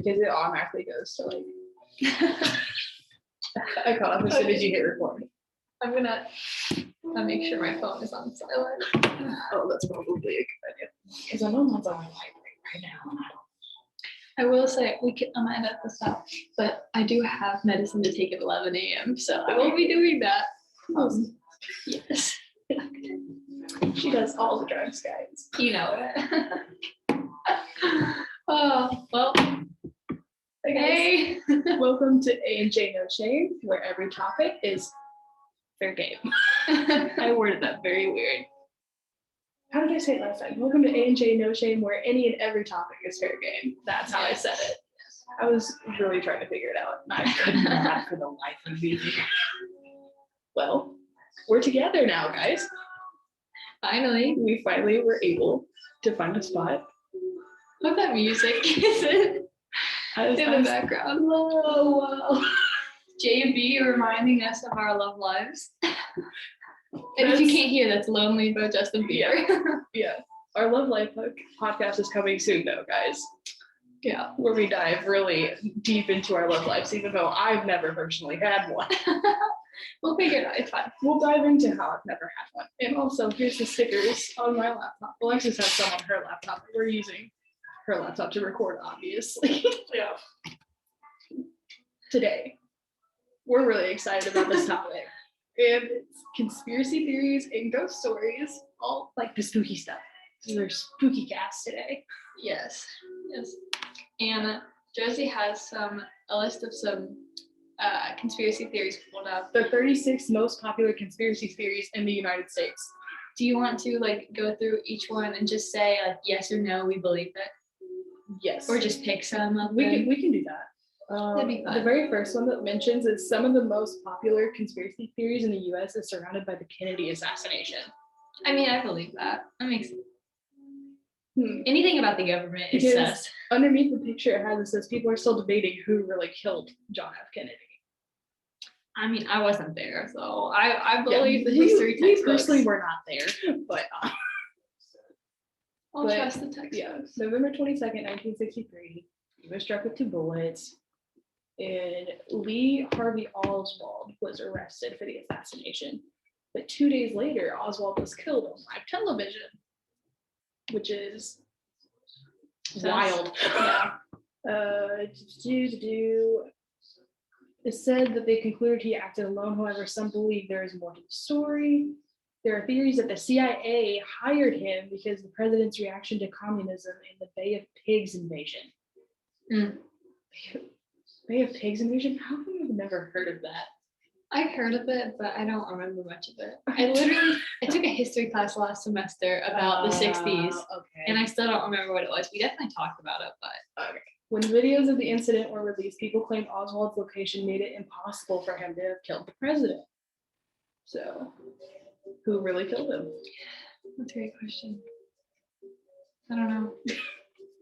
because it automatically goes to like. I caught up as soon as you hit record. I'm gonna make sure my phone is on silent. Oh, that's probably a good idea. Because I know mine's on my library right now. I will say I might edit this out, but I do have medicine to take at 11 a.m. So I won't be doing that. Yes. She does all the drugs, guys. You know it. Oh, well. Hey, welcome to A&J No Shame, where every topic is fair game. I worded that very weird. How did I say it last time? Welcome to A&J No Shame, where any and every topic is fair game. That's how I said it. I was really trying to figure it out. I could not for the life of me. Well, we're together now, guys. Finally. We finally were able to find a spot. What that music is it? In the background. Whoa. JB reminding us of our love lives. And if you can't hear, that's Lonely by Justin Bieber. Yeah. Our Love Life podcast is coming soon, though, guys. Yeah. Where we dive really deep into our love lives, even though I've never personally had one. We'll figure it out. It's fine. We'll dive into how I've never had one. And also, here's the stickers on my laptop. Alexis has some on her laptop. We're using her laptop to record, obviously. Yeah. Today, we're really excited about this topic. And it's conspiracy theories and ghost stories, all like the spooky stuff. There's spooky cast today. Yes. Yes. And Josie has a list of some conspiracy theories pulled up. The 36 most popular conspiracy theories in the United States. Do you want to like go through each one and just say like yes or no, we believe it? Yes. Or just pick some of we them? can do that. That'd be fun. The very first one that mentions is some of the most popular conspiracy theories in the U.S. is surrounded by the Kennedy assassination. I mean, I believe that. That makes anything about the government is sus. Underneath the picture it says people are still debating who really killed John F. Kennedy. I mean, I wasn't there, so I believe the history textbooks. We personally were not there, but I'll trust the textbooks. Yeah, November 22nd, 1963, he was struck with 2 bullets, and Lee Harvey Oswald was arrested for the assassination. But 2 days later, Oswald was killed on live television, which is wild. Yeah. It said that they concluded he acted alone. However, some believe there is more to the story. There are theories that the CIA hired him because the president's reaction to communism and the Bay of Pigs invasion. Bay of Pigs invasion? How come I've never heard of that? I've heard of it, but I don't remember much of it. I took a history class last semester about the 60s, and I still don't remember what it was. We definitely talked about it, but okay. When videos of the incident were released, people claimed Oswald's location made it impossible for him to have killed the president. So, who really killed him? That's a great question. I don't know.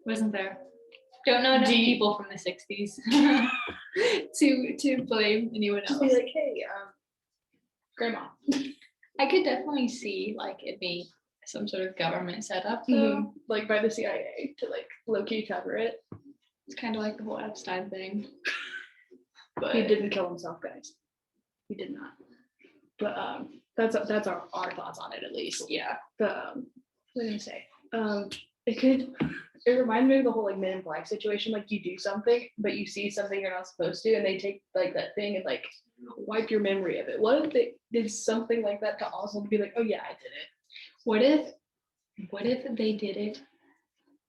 Wasn't there? Don't know enough people from the 60s to blame anyone else. Just be like, hey, grandma. I could definitely see like it being some sort of government setup, though. Like by the CIA to like low-key cover it. It's kind of like the whole Epstein thing. But he didn't kill himself, guys. He did not. But that's our thoughts on it, at least. Yeah. What was I gonna say? It reminded me of the whole like Men in Black situation. Like you do something, but you see something you're not supposed to, and they take like that thing and like wipe your memory of it. What if they did something like that to Oswald to be like, oh yeah, I did it? What if they did it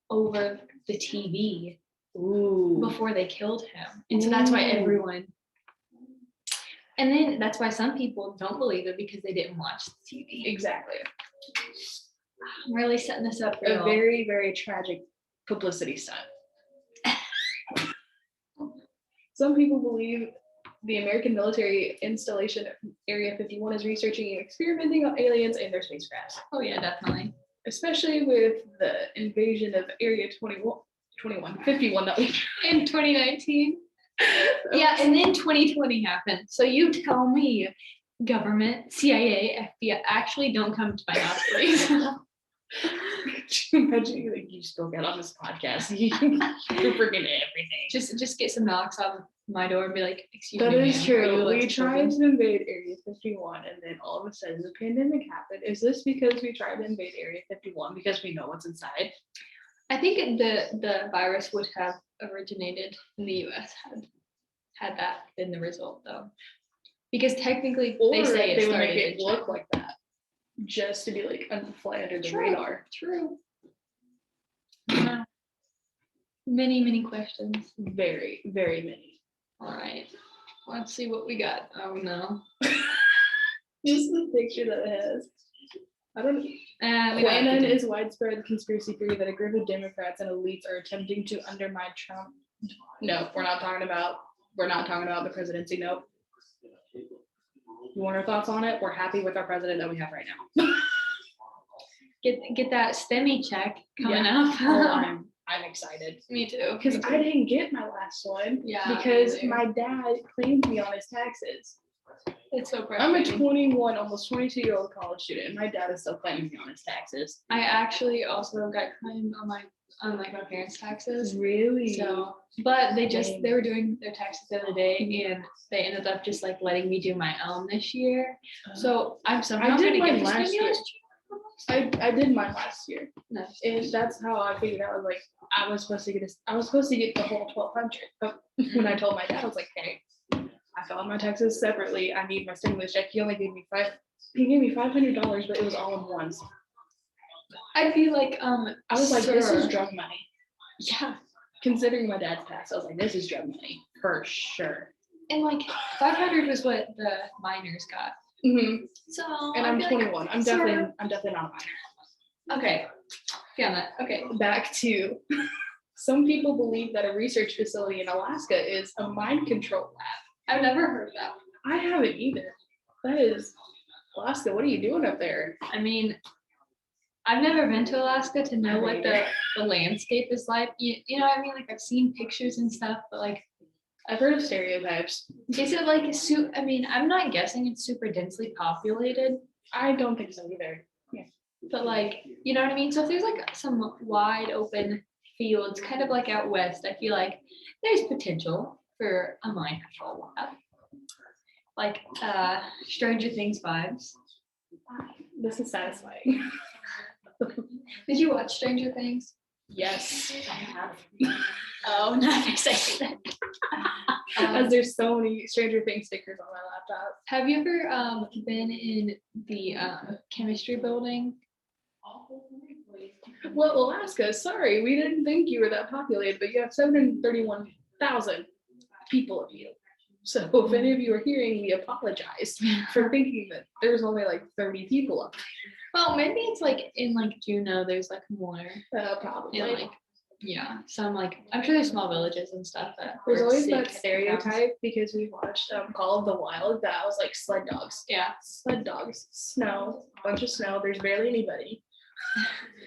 over the TV? Ooh. Before they killed him? And so that's why everyone. And then that's why some people don't believe it because they didn't watch the TV. Exactly. I'm really setting this up for a very, very tragic publicity stunt. Some people believe the American military installation Area 51 is researching and experimenting on aliens and their spacecraft. Oh yeah, definitely. Especially with the invasion of Area 51 in 2019. Yeah, and then 2020 happened. So you tell me, government, CIA, FBI, actually don't come to my house, please. Imagine like you spoke out on this podcast. You're freaking everything. Just get some knocks on my door and be like, excuse That me. is ma'am, are true. you We elected tried children?" to invade Area 51, and then all of a sudden the pandemic happened. Is this because we tried to invade Area 51 because we know what's inside? I think the virus would have originated in the US had that been the result though. Because technically Or they say it they would started make it in look China. like that, just to be like fly under the True. radar. True. Yeah. Many questions. Very, very many. All right. Let's see what we got. Oh no. Just the picture that it has. I don't know. We got QAnon it. is widespread conspiracy theory that a group of Democrats and elites are attempting to undermine Trump. No, we're not talking about the presidency. Nope. You want our thoughts on it? We're happy with our president that we have right now. Get that STEMI check coming Yeah. up. Oh, I'm excited. Me too. Because me I too. didn't get my last one. Yeah, Because me neither. my dad claimed me on his taxes. It's so I'm a frustrating. 21, almost 22-year-old college student, and my dad is still claiming me on his taxes. I actually also got claimed on my parents' taxes. Really? So, but they Dang. were doing their taxes the other day, and they ended up just like letting me do my own this year. So I'm somehow I did gonna mine get the last year. stimulus check. I did mine last year, Nice. and that's how I figured out. Like I was supposed to get the whole 1,200. But when I told my dad, I was like, "Hey, I filed my taxes separately. I need my stimulus check." He only gave me $500, but it was all in ones. I feel like I was like, "This is sir. drug money." Yeah, Considering my dad's tax, I was like, "This is drug money for sure." and like 500 was what the minors got. Mhm. So And I'd I'm be like, 21. I'm sir. definitely not a minor. Okay. Yeah, that okay. Back to some people believe that a research facility in Alaska is a mind control lab. I've never heard that. I haven't either. That is Alaska. What are you doing up there? I mean, I've never been to Alaska to know what the landscape is like. You know what I mean? Like I've seen pictures and stuff, but like, I've heard of stereotypes. is it like I mean, I'm not guessing it's super densely populated, I don't think so either. but like, you know what I mean? So if there's like some wide open fields, kind of like out west, I feel like there's potential for a mind control lab. Like Stranger Things vibes. This is satisfying. Did you watch Stranger Things? Yes, I have. Oh, not excited. As there's so many Stranger Things stickers on my laptop. Have you ever been in the chemistry building? Well, Alaska, sorry, we didn't think you were that populated, but you have 731,000 people of you. So if any of you are hearing, we apologize for thinking that there's only like 30 people up Well, maybe it's like in like Juneau, there's like more. there. Probably. And like, yeah, some like I'm sure there's small villages and stuff. There's where always sick that towns. stereotype because we watched Call of the Wild that was like sled dogs. Yeah. Sled dogs, snow, bunch of snow. There's barely anybody.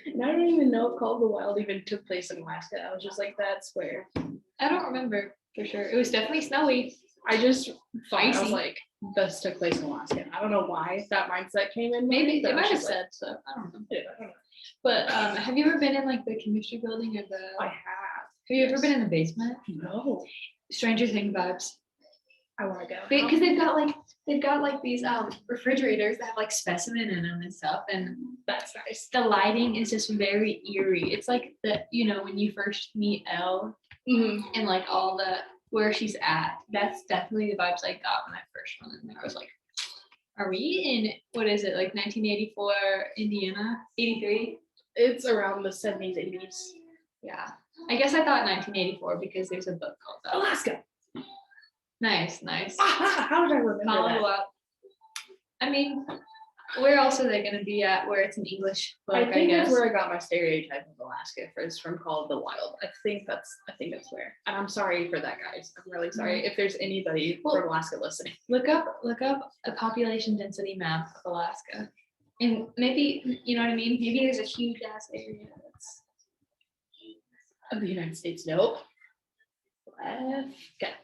And I don't even know if Call of the Wild even took place in Alaska. I was just like, that's where. I don't remember for sure. It was definitely snowy. I just thought I was Icy. like, this took place in Alaska. I don't know why that mindset came in. Maybe but it I was might have just like, said so. I don't know. yeah, I don't know. But have you ever been in like the chemistry building or I have have. you ever been in the basement? No, Stranger Things vibes. I want to go. Because they've got like these refrigerators that have like specimen in them and stuff, and That's nice. the lighting is just very eerie. It's like when you first meet Elle Mhm. and like all the where she's at. That's definitely the vibes I got when I first went in there. I was like, are we in what is it, like 1984 Indiana? 83? It's around the 70s, 80s. Yeah. I guess I thought 1984 because there's a book called that. Alaska. Nice. How did I remember that? Follow up. I mean, where else are they going to be at where it's an English book, I think guess? that's where I got my stereotype of Alaska from Call of the Wild. I think that's where. And I'm sorry for that, guys. I'm really sorry. If there's anybody from Alaska listening. Look up a population density map of Alaska. And maybe, you know what I mean? Maybe there's a huge ass area that's Of the United States. Nope. Okay.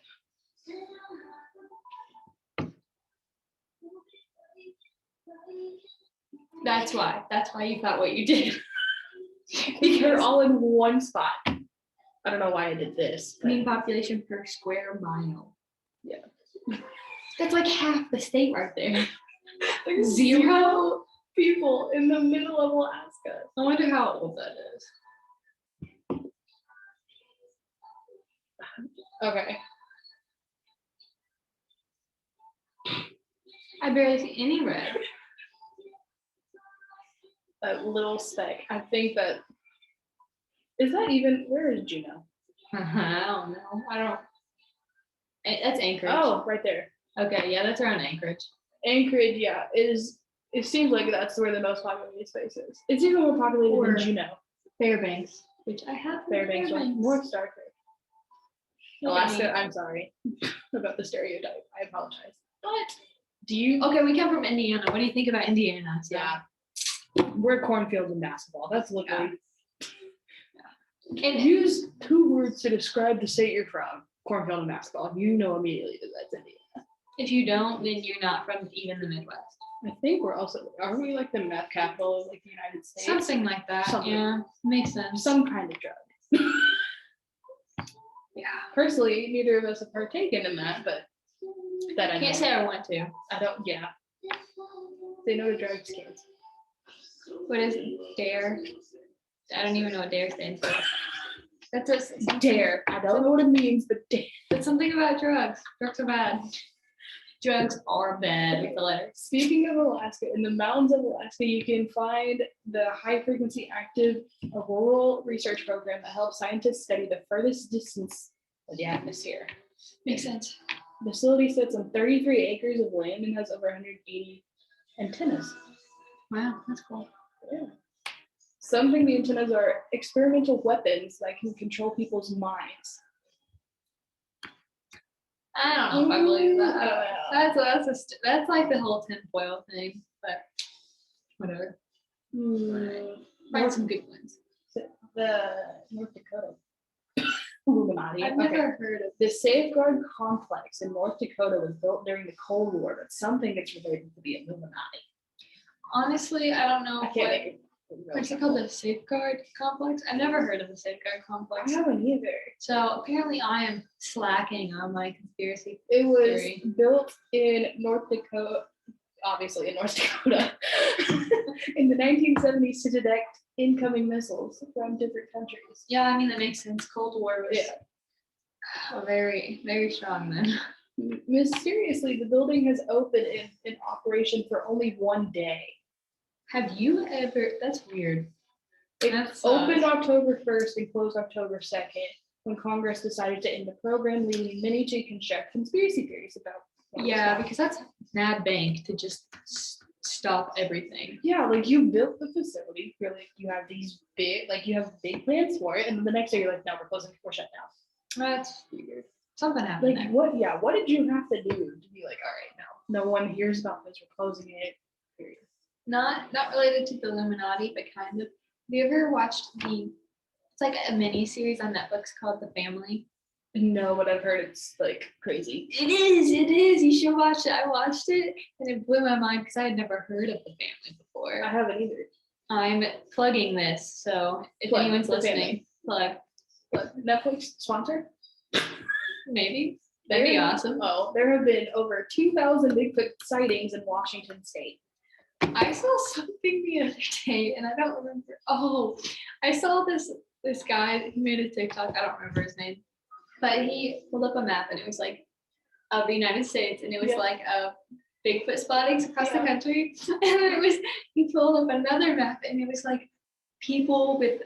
That's why you thought what you did. They're all in one spot. I don't know why I did this. Mean population per square mile. Yeah. That's like half the state right there. There's 0 people in the middle of Alaska. I wonder how old that is. Okay. I barely see any red. That little speck. I think that is that even where is Juneau? I don't know. I don't. That's Anchorage. Oh, right there. Okay, yeah, that's around Anchorage. Anchorage, yeah, is it seems like that's where the most populated space is. It's even more populated Or- than Juneau. Fairbanks, which I have. Fairbanks, North Star. Look at Alaska, me. I'm sorry about the stereotype. I apologize. But do you Okay, we come from Indiana. What do you think about Indiana? So, yeah. We're cornfields and basketball. That's literally And use 2 words to describe the state you're from. Cornfield and basketball. You know immediately that that's Indiana. if you don't, then you're not from even the Midwest. I think we're also aren't we like the meth capital of like the United States? Something like that. Something. Yeah, makes sense. Some kind of drug. Yeah. Personally, neither of us have partaken in that, but that I know. Can't say I want to. I don't. Yeah. They know the drugs, kids. What is DARE? I don't even know what DARE stands for. That's a Dare. I don't know what it means, but dare. That's something about drugs. Drugs are bad. Drugs are bad with the letters. Speaking of Alaska, in the mountains of Alaska, you can find the High Frequency Active Auroral Research Program that helps scientists study the furthest distance of the atmosphere. Makes sense. The facility sits on 33 acres of land and has over 180 antennas. Wow, that's cool. Yeah. Some think the antennas are experimental weapons that can control people's minds. I don't know if I believe that. Uh, That's like the whole tinfoil thing, but whatever. Find some good ones. The North Dakota Illuminati. I've Okay. never heard of The Safeguard Complex in North Dakota was built during the Cold War, but something that's related to the Illuminati. Honestly, I don't know I can't make it. what's it called, the Safeguard Complex? I've never heard of the Safeguard I Complex. haven't either. So apparently I am slacking on my conspiracy. It was Theory. built in North Dakota, obviously in North Dakota, in the 1970s to detect incoming missiles from different countries. Yeah, I mean that makes sense. Cold War was very, very strong then. Mysteriously, the building has opened in operation for only 1 day. Have you ever? That's weird. It That sucks. opened October 1st and closed October 2nd when Congress decided to end the program, leaving many to construct conspiracy theories about what was Yeah, going because that's mad bank to just stop everything. Yeah, like you built the facility, you're like you have these big, like you have big plans for it, and then the next day you're like, no, we're closing, we're shut down. That's weird. Something happened Like there. what? Yeah, what did you have to do to be like, all right, no one hears about this, we're closing it. Period. Not related to the Illuminati, but kind of. Have you ever watched it's like a mini series on Netflix called The Family? No, but I've heard it's like crazy. It is. You should watch it. I watched it and it blew my mind because I had never heard of The Family before. I haven't either. I'm plugging this, so if Plug anyone's The listening, plug. But Netflix sponsor? Maybe. That'd be awesome. Oh, there have been over 2,000 Bigfoot sightings in Washington State. I saw something the other day and I don't remember. Oh, I saw this guy, he made a TikTok, I don't remember his name, but he pulled up a map and it was like of the United States and it was Yeah. like Bigfoot spottings across the Yeah. country. And then he pulled up another map and it was like people with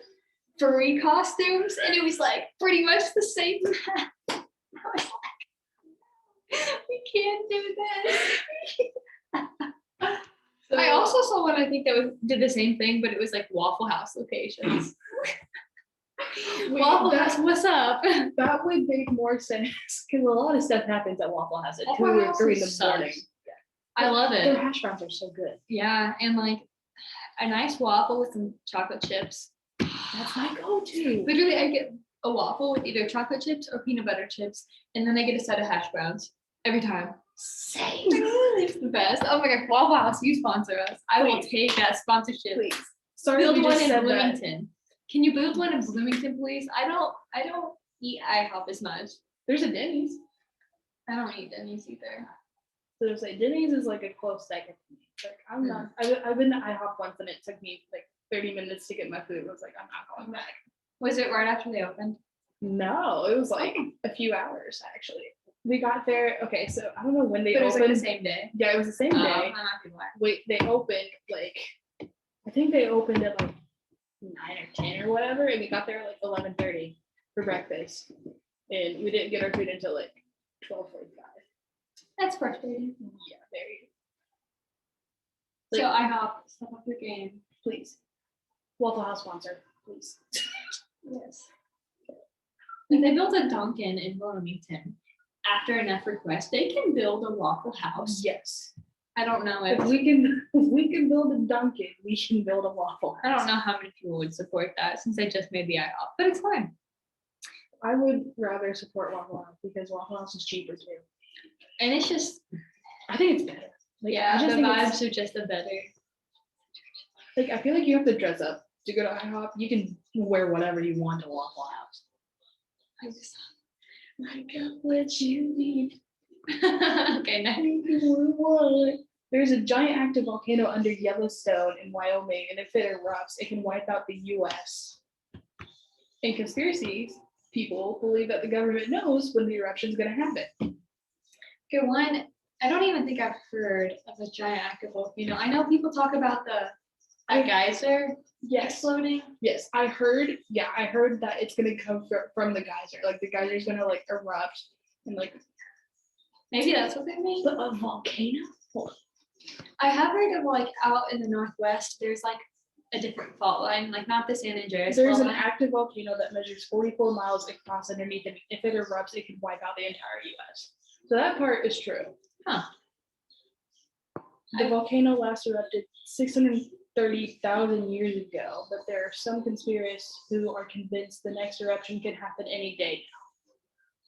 furry costumes and it was like pretty much the same map. I was like, we can't do this. So, I also saw one I think that did the same thing, but it was like Waffle House locations. Waffle House, what's up? that would make more sense because a lot of stuff happens at Waffle House at 2 Waffle or House 3 in the sucks. morning. I love Their it. hash browns are so good. Yeah, and like a nice waffle with some chocolate chips. That's my go-to. Literally, I get a waffle with either chocolate chips or peanut butter chips, and then I get a set of hash browns every time. Same. It's the best. Oh my god, Waffle House, you sponsor us. I will Please. take that sponsorship. Please. Sorry, Build we one just in said that. Bloomington. Can you build one in Bloomington, please? I don't eat IHOP as much. There's a Denny's. I don't eat Denny's either. So there's like Denny's is like a close second to me. Like I'm not. I've been to IHOP once and it took me like 30 minutes to get my food. I was like, I'm not going back. Was it right after they opened? No, it was like a few hours actually. We got there. Okay, so I don't know when they But it was opened. like the same day. Yeah, it was the same day. I'm not gonna lie. Wait, they opened like I think they opened at like 9 or 10 or whatever, and we got there at like 11:30 for breakfast, and we didn't get our food until like 12:45. That's frustrating. Yeah, very. So IHOP, step up your game. Please, Waffle House sponsor, please. Yes. If they built a Dunkin' in Bloomington after enough requests, they can build a Waffle House. Yes. I don't know If if we can build a Dunkin', we can build a Waffle House. I don't know how many people would support that since they just made the IHOP, but it's fine. I would rather support Waffle House because Waffle House is cheaper too. And it's just I think it's better. Like, yeah, I just the think it's- vibes are just a better. Like I feel like you have to dress up to go to IHOP. You can wear whatever you want to Waffle House. I just I got what you need. okay, next. There's a giant active volcano under Yellowstone in Wyoming, and if it erupts, it can wipe out the U.S. And conspiracy people believe that the government knows when the eruption is going to happen. Okay, one, I don't even think I've heard of a giant active volcano. I know people talk about the geyser exploding. Yes, I heard. Yeah, I heard that it's going to come from the geyser. Like the geyser is going to like erupt and like. Maybe that's what they mean. But a volcano? I have heard of like out in the Northwest, there's like a different fault line, like not the San Andreas. There's fault an line. active volcano that measures 44 miles across underneath it. If it erupts, it can wipe out the entire US. So that part is true. Huh. The volcano last erupted 630,000 years ago, but there are some conspiracists who are convinced the next eruption could happen any day now.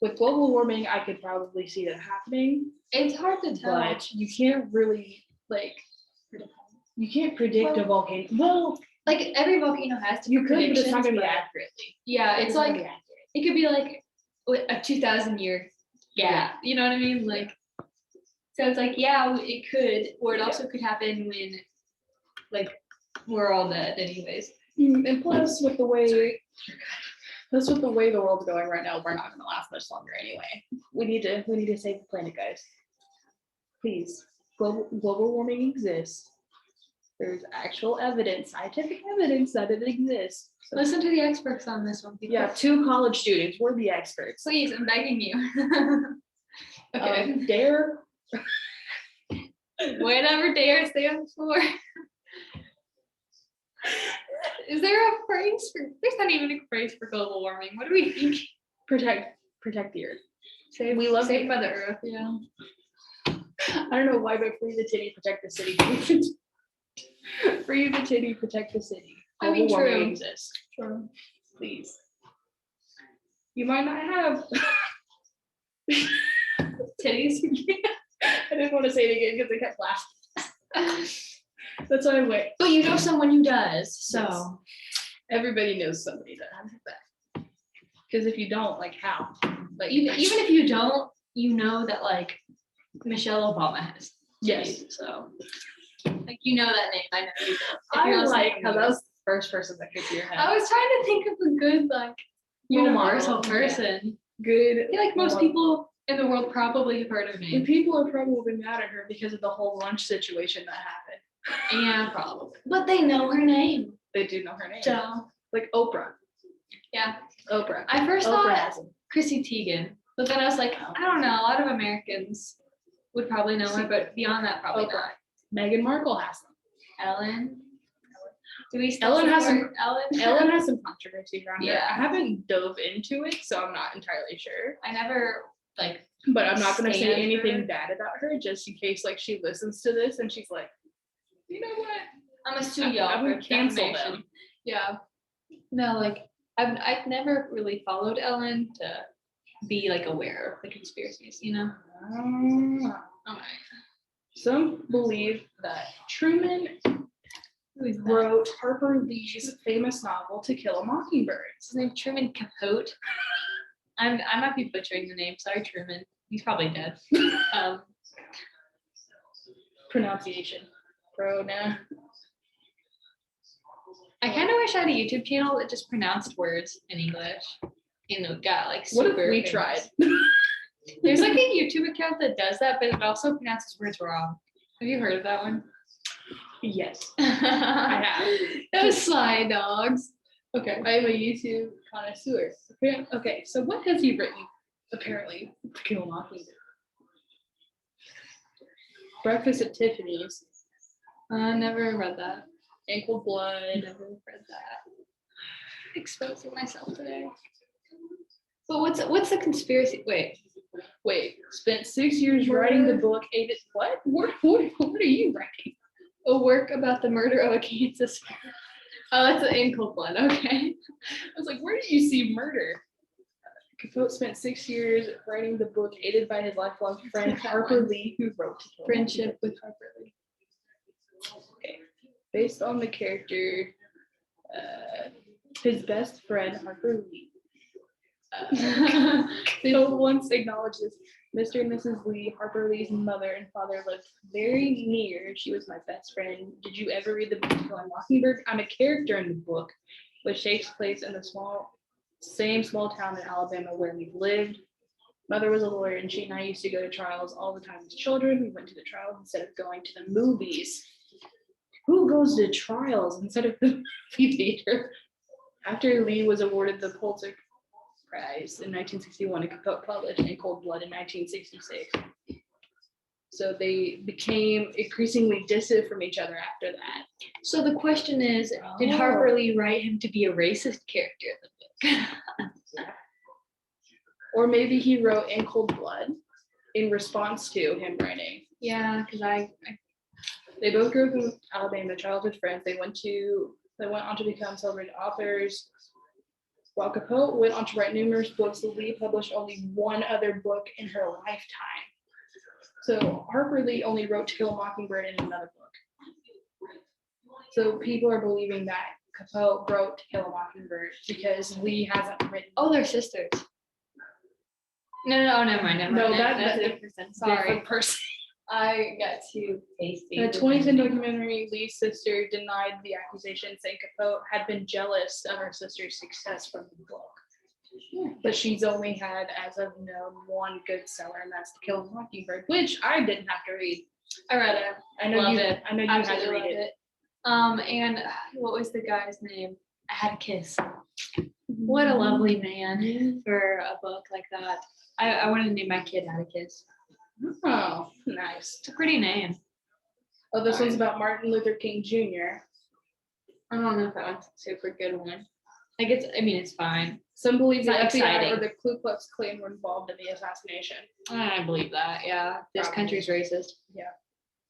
With global warming, I could probably see that happening, It's hard to tell. but you can't really you can't predict a volcano. Well, Like every volcano has you different could, but it's not predictions, going to be but accurately. yeah, it's like not gonna be accurate. it could be like a 2,000 year gap. You know what I mean? Like, so it's like yeah, it could, or it also could happen when like we're all dead anyways. And plus, with the way the world's going right now, we're not going to last much longer anyway. We need to save the planet, guys. Please, global warming exists. There's actual evidence, scientific evidence that it exists. So, Listen to the experts on this one, people. yeah, 2 college students, we're the experts. Please, I'm begging you. Okay. Dare. Whatever DARE stands for. Is there a phrase for? There's not even a phrase for global warming. What do we think? Protect the earth. We love Saved Mother Earth. Yeah. I don't know why, but free the titty, protect the city. Free the titty, protect the city. I mean, Global warming true. exists. True. Please. You might not have Titties. I didn't want to say it again because I kept laughing. That's why I went. But you know someone who does. So Yes. Everybody knows somebody that has that. Because if you don't, like how? Like even if you don't, you know that like Michelle Obama has. Yes. titties, So like you know that name. I know you do. If I you're listening like to how this. that was the first person that came to your head. I was trying to think of a good like Role universal model, person. Good. I feel like most role- people in the world probably have heard of The me. people are probably mad at her because of the whole lunch situation that happened. Yeah, probably. But they know her name. They do know her name. So Like Oprah. yeah. Oprah. I first Oprah thought has them. Chrissy Teigen, but then I was like, I don't know. A lot of Americans would probably know her, but beyond that, probably Oprah. not. Meghan Markle has them. Ellen. Do we still Ellen has support Ellen? Ellen has some controversy around her. Yeah. I haven't dove into it, so I'm not entirely sure. I never like. But I'm not going to say Stand anything her. bad about her, just in case like she listens to this and she's like, you know what? I'm a sue y'all I for would cancel defamation. them. Yeah. No, like I've never really followed Ellen to be like aware of the conspiracies, you know. Some believe that Truman Who's that? wrote Harper Lee's famous novel To Kill a Mockingbird. Is his name Truman Capote? I might be butchering the name. Sorry, Truman. He's probably dead. Pronunciation. I kind of wish I had a YouTube channel that just pronounced words in English. And it got like What super if we famous. tried? There's like a YouTube account that does that, but it also pronounces words wrong. Have you heard of that one? Yes. I have. Those sly dogs. Okay. I am a YouTube connoisseur. Okay, so what has he written, apparently, To Kill a Mockingbird? Breakfast at Tiffany's, Never read that. Ankle Blood. Never read that. Exposing myself today. But what's the conspiracy? Wait. Spent 6 years writing the book. What are you writing? A work about the murder of a Kansas. Oh, that's an Ankle Blood. Okay. I was like, where do you see murder? Capote spent 6 years writing the book, aided by his lifelong friend Harper Lee, who wrote To Kill a Friendship with Harper Lee. Okay. Based on the character, his best friend Harper Lee. Capote once acknowledged this. Mr. and Mrs. Lee, Harper Lee's mother and father, lived very near. She was my best friend. Did you ever read the book To Kill a Mockingbird? I'm a character in the book, which takes place in the same small town in Alabama where we lived. Mother was a lawyer, and she and I used to go to trials all the time as children. We went to the trials instead of going to the movies. Who goes to trials instead of the movie theater? After Lee was awarded the Pulitzer Prize in 1961, and Capote published In Cold Blood in 1966. So they became increasingly distant from each other after that. So the question is, did Harper Lee write him to be a racist character in the book? Or maybe he wrote In Cold Blood in response to him writing. Yeah, because They both grew up in Alabama, childhood friends. They went on to become celebrated authors. While Capote went on to write numerous books, Lee published only one other book in her lifetime. So Harper Lee only wrote To Kill a Mockingbird in another book. So people are believing that Capote wrote To Kill a Mockingbird because Lee hasn't written. Oh, they're sisters. No, never mind. No, that's a different person. Sorry. Different person. I got too tasty. In a 2010 documentary, Lee's sister denied the accusation, saying Capote had been jealous of her sister's success from the book. But she's only had, as of known, one good seller, and that's To Kill a Mockingbird, which I didn't have to read. I read it. I know Loved you. it. I know you had to Absolutely read loved it. And what was the guy's name? I Had a Kiss. What a lovely man for a book like that. I wanted to name my kid Had a Kiss. Oh, nice. It's a pretty name. Oh, this one's about Martin Luther King Jr. I don't know if that one's a super good one. It's fine. Some believe the It's FBI not exciting. or the Ku Klux Klan were involved in the assassination. I believe that, yeah. This Probably. country's racist.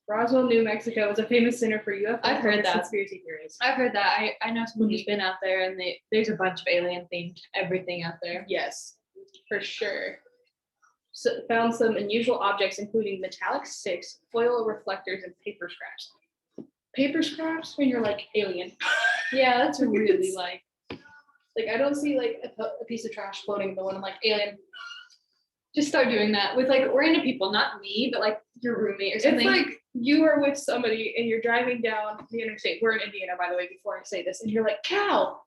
Roswell, New Mexico is a famous center for UFO I've heard that. conspiracy theories. I've heard that. I know someone who's been out there, and there's a bunch of alien themed everything out there. Yes, for sure. So found some unusual objects, including metallic sticks, foil reflectors, and paper scraps. Paper scraps when you're like alien. Yeah, that's really like I don't see like a piece of trash floating in the one. I'm like alien. just start doing that with like random people, not me, but like your roommate or something. It's like you are with somebody and you're driving down the interstate. We're in Indiana, by the way, before I say this, and you're like, cow.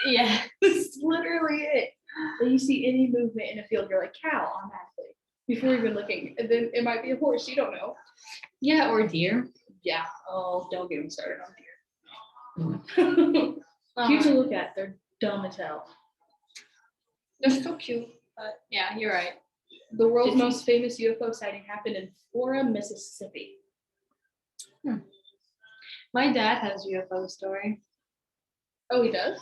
Yeah, This is literally it. When you see any movement in a field, you're like, cow, automatically, before even looking. And then it might be a horse, you don't know. yeah, or deer. Yeah. Oh, don't get me started on deer. Cute to look at. They're dumb as hell. They're still cute, but yeah, you're right. The world's most famous UFO sighting happened in Flora, Mississippi. My dad has a UFO story. Oh, he does?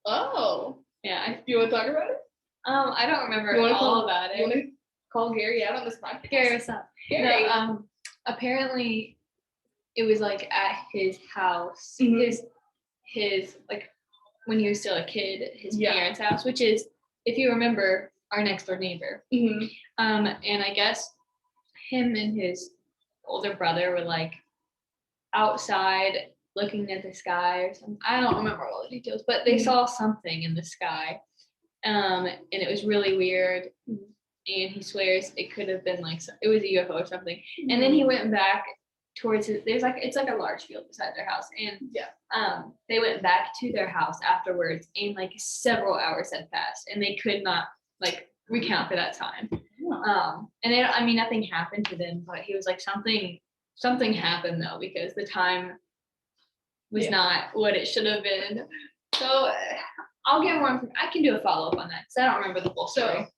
Oh. Yeah, Do you want to talk about it? I don't remember You wanna all about You want it. to call Gary out on this podcast? Gary, what's up? Gary. No, apparently it was like at his house, Mhm. his like when he was still a kid, his Yeah. parents' house, which is, if you remember, our next door neighbor. Mhm. And I guess him and his older brother were like outside looking at the sky or something. I don't remember all the details, but they saw something in the sky. And it was really weird. And he swears it could have been like it was a UFO or something. And then he went back towards it's like a large field beside their house. And they went back to their house afterwards, and like several hours had passed, and they could not like recount for that time. And I mean, nothing happened to them, but he was like something happened though, because the time was not what it should have been. So I'll get more information. I can do a follow-up on that because I don't remember the full story.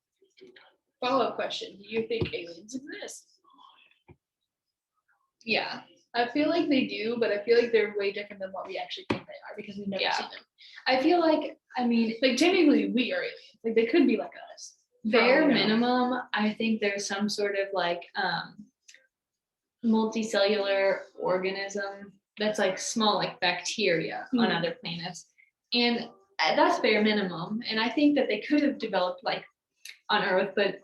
Follow-up question: do you think aliens exist? Yeah, I feel like they do, but I feel like they're way different than what we actually think they are because we've never seen them. I feel like, I mean, like technically we are aliens. Like they could be like us. Bare minimum, I think there's some sort of like multicellular organism that's like small, like bacteria on other planets, and that's bare minimum. And I think that they could have developed like on Earth, but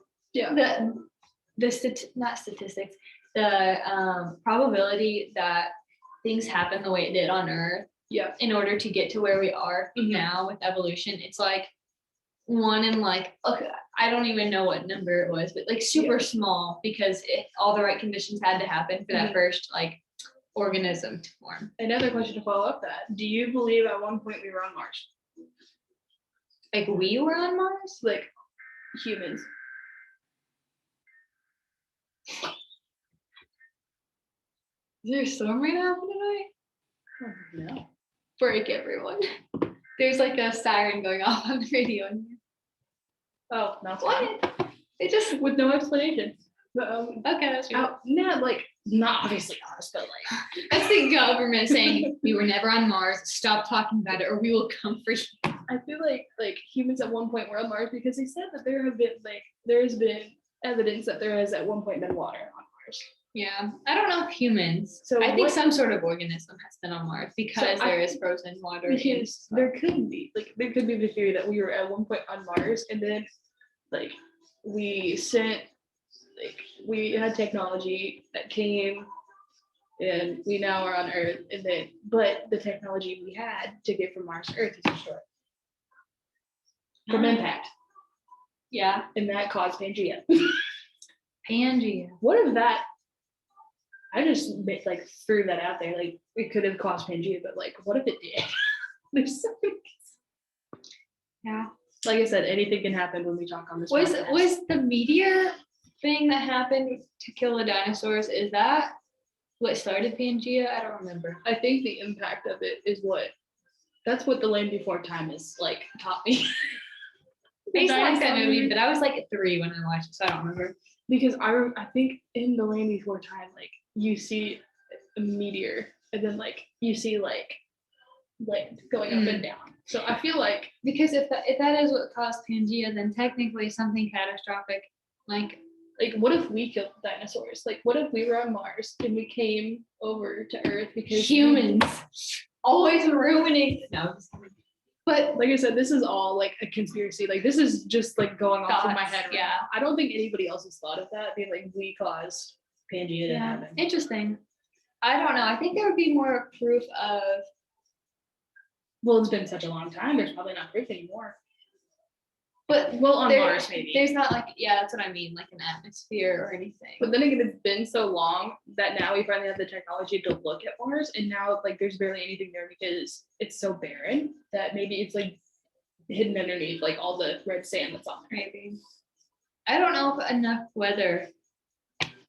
not statistics, the probability that things happen the way it did on Earth, in order to get to where we are now with evolution, it's like 1 in like, okay, I don't even know what number it was, but like super small, because all the right conditions had to happen for that first like organism to form. Another question to follow up that: do you believe at one point we were on Mars? Like we were on Mars? Like humans? Is there a storm right now tonight? No. Break, everyone. There's like a siren going off on the radio in here. Oh, no. What? It just with no explanation. okay, that's weird. Like not obviously us, but like that's the government saying we were never on Mars. Stop talking about it, or we will come for you. I feel like humans at one point were on Mars because they said that there's been evidence that there has at one point been water on Mars. Yeah, I don't know if humans. So I think some sort of organism has been on Mars because there is frozen water. There could be the theory that we were at one point on Mars, and then like we had technology that came, and we now are on Earth, and then but the technology we had to get from Mars to Earth is destroyed from impact. Yeah, and that caused Pangea. Pangea. What if that? I just like threw that out there. Like it could have caused Pangea, but like, what if it did? There's so many. Yeah. Like I said, anything can happen when we talk on this. Was the meteor thing that happened to kill the dinosaurs? Is that what started Pangea? I don't remember. I think the impact of it is that's what The Land Before Time is like taught me. I used to like that movie, but I was like 3 when I watched it, so I don't remember. Because I think in The Land Before Time, like you see a meteor, and then like you see like land going up and down. So I feel like because if that is what caused Pangea, then technically something catastrophic, like what if we killed dinosaurs? Like what if we were on Mars and we came over to Earth because humans always ruining. No. But like I said, this is all like a conspiracy. Like this is just like going off in my head right now. I don't think anybody else has thought of that. Being like we caused Pangea to happen. Interesting. I don't know. I think there would be more proof of. Well, it's been such a long time. There's probably not proof anymore. But on Mars maybe. There's not like that's what I mean, like an atmosphere or anything. But then again, it's been so long that now we finally have the technology to look at Mars, and now like there's barely anything there because it's so barren that maybe it's like hidden underneath like all the red sand that's on there. Maybe. I don't know if enough weather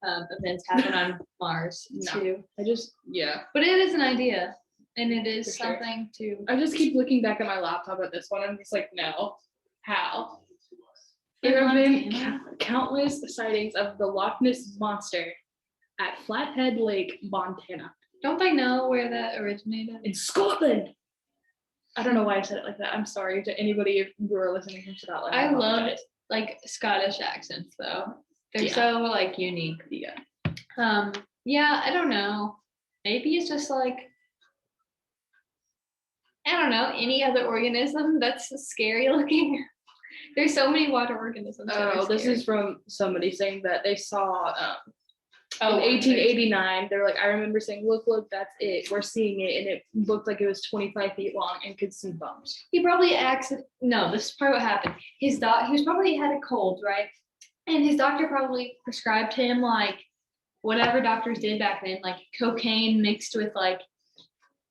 events happen on Mars too. But it is an idea, and it is something to. I just keep looking back at my laptop at this one. I'm just like, no. How? There have been countless sightings of the Loch Ness Monster at Flathead Lake, Montana. Don't they know where that originated? In Scotland. I don't know why I said it like that. I'm sorry to anybody if you were listening from Scotland. I love like Scottish accents though. They're so like unique. Yeah. I don't know. Maybe it's just like I don't know, any other organism that's scary looking. There's so many water organisms. Oh, this is from somebody saying that they saw In Oh, 1889, they're like, I remember saying, look, that's it. We're seeing it. And it looked like it was 25 feet long and could see bumps. He probably no, this is probably what happened. He was probably had a cold, right? And his doctor probably prescribed him like whatever doctors did back then, like cocaine mixed with like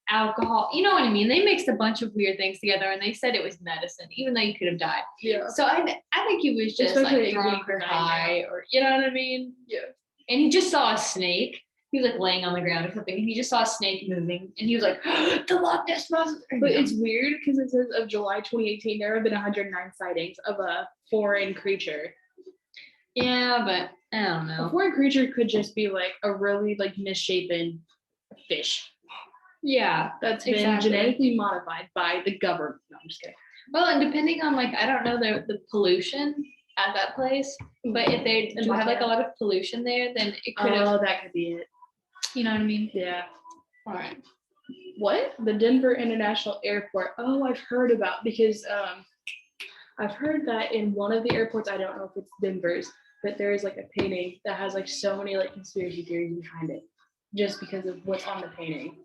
alcohol. You know what I mean? They mixed a bunch of weird things together and they said it was medicine, even though you could have died. Yeah. So I think he was just Especially like drunk or high or you know what I mean? Yeah. And he just saw a snake. He was like laying on the ground or something, and he just saw a snake moving, and he was like, "The Loch Ness Monster." But it's weird because it says of July 2018, there have been 109 sightings of a foreign creature. Yeah, but I don't know. A foreign creature could just be like a really like misshapen fish. Yeah, That's been genetically modified by the government. No, I'm just kidding. Well, and depending on like I don't know the pollution at that place, but if they do have like a lot of pollution there, then it could have. Oh, that could be it. You know what I mean? Yeah. All right. What? The Denver International Airport. Oh, I've heard about because I've heard that in one of the airports, I don't know if it's Denver's, but there is like a painting that has like so many like conspiracy theories behind it, just because of what's on the painting.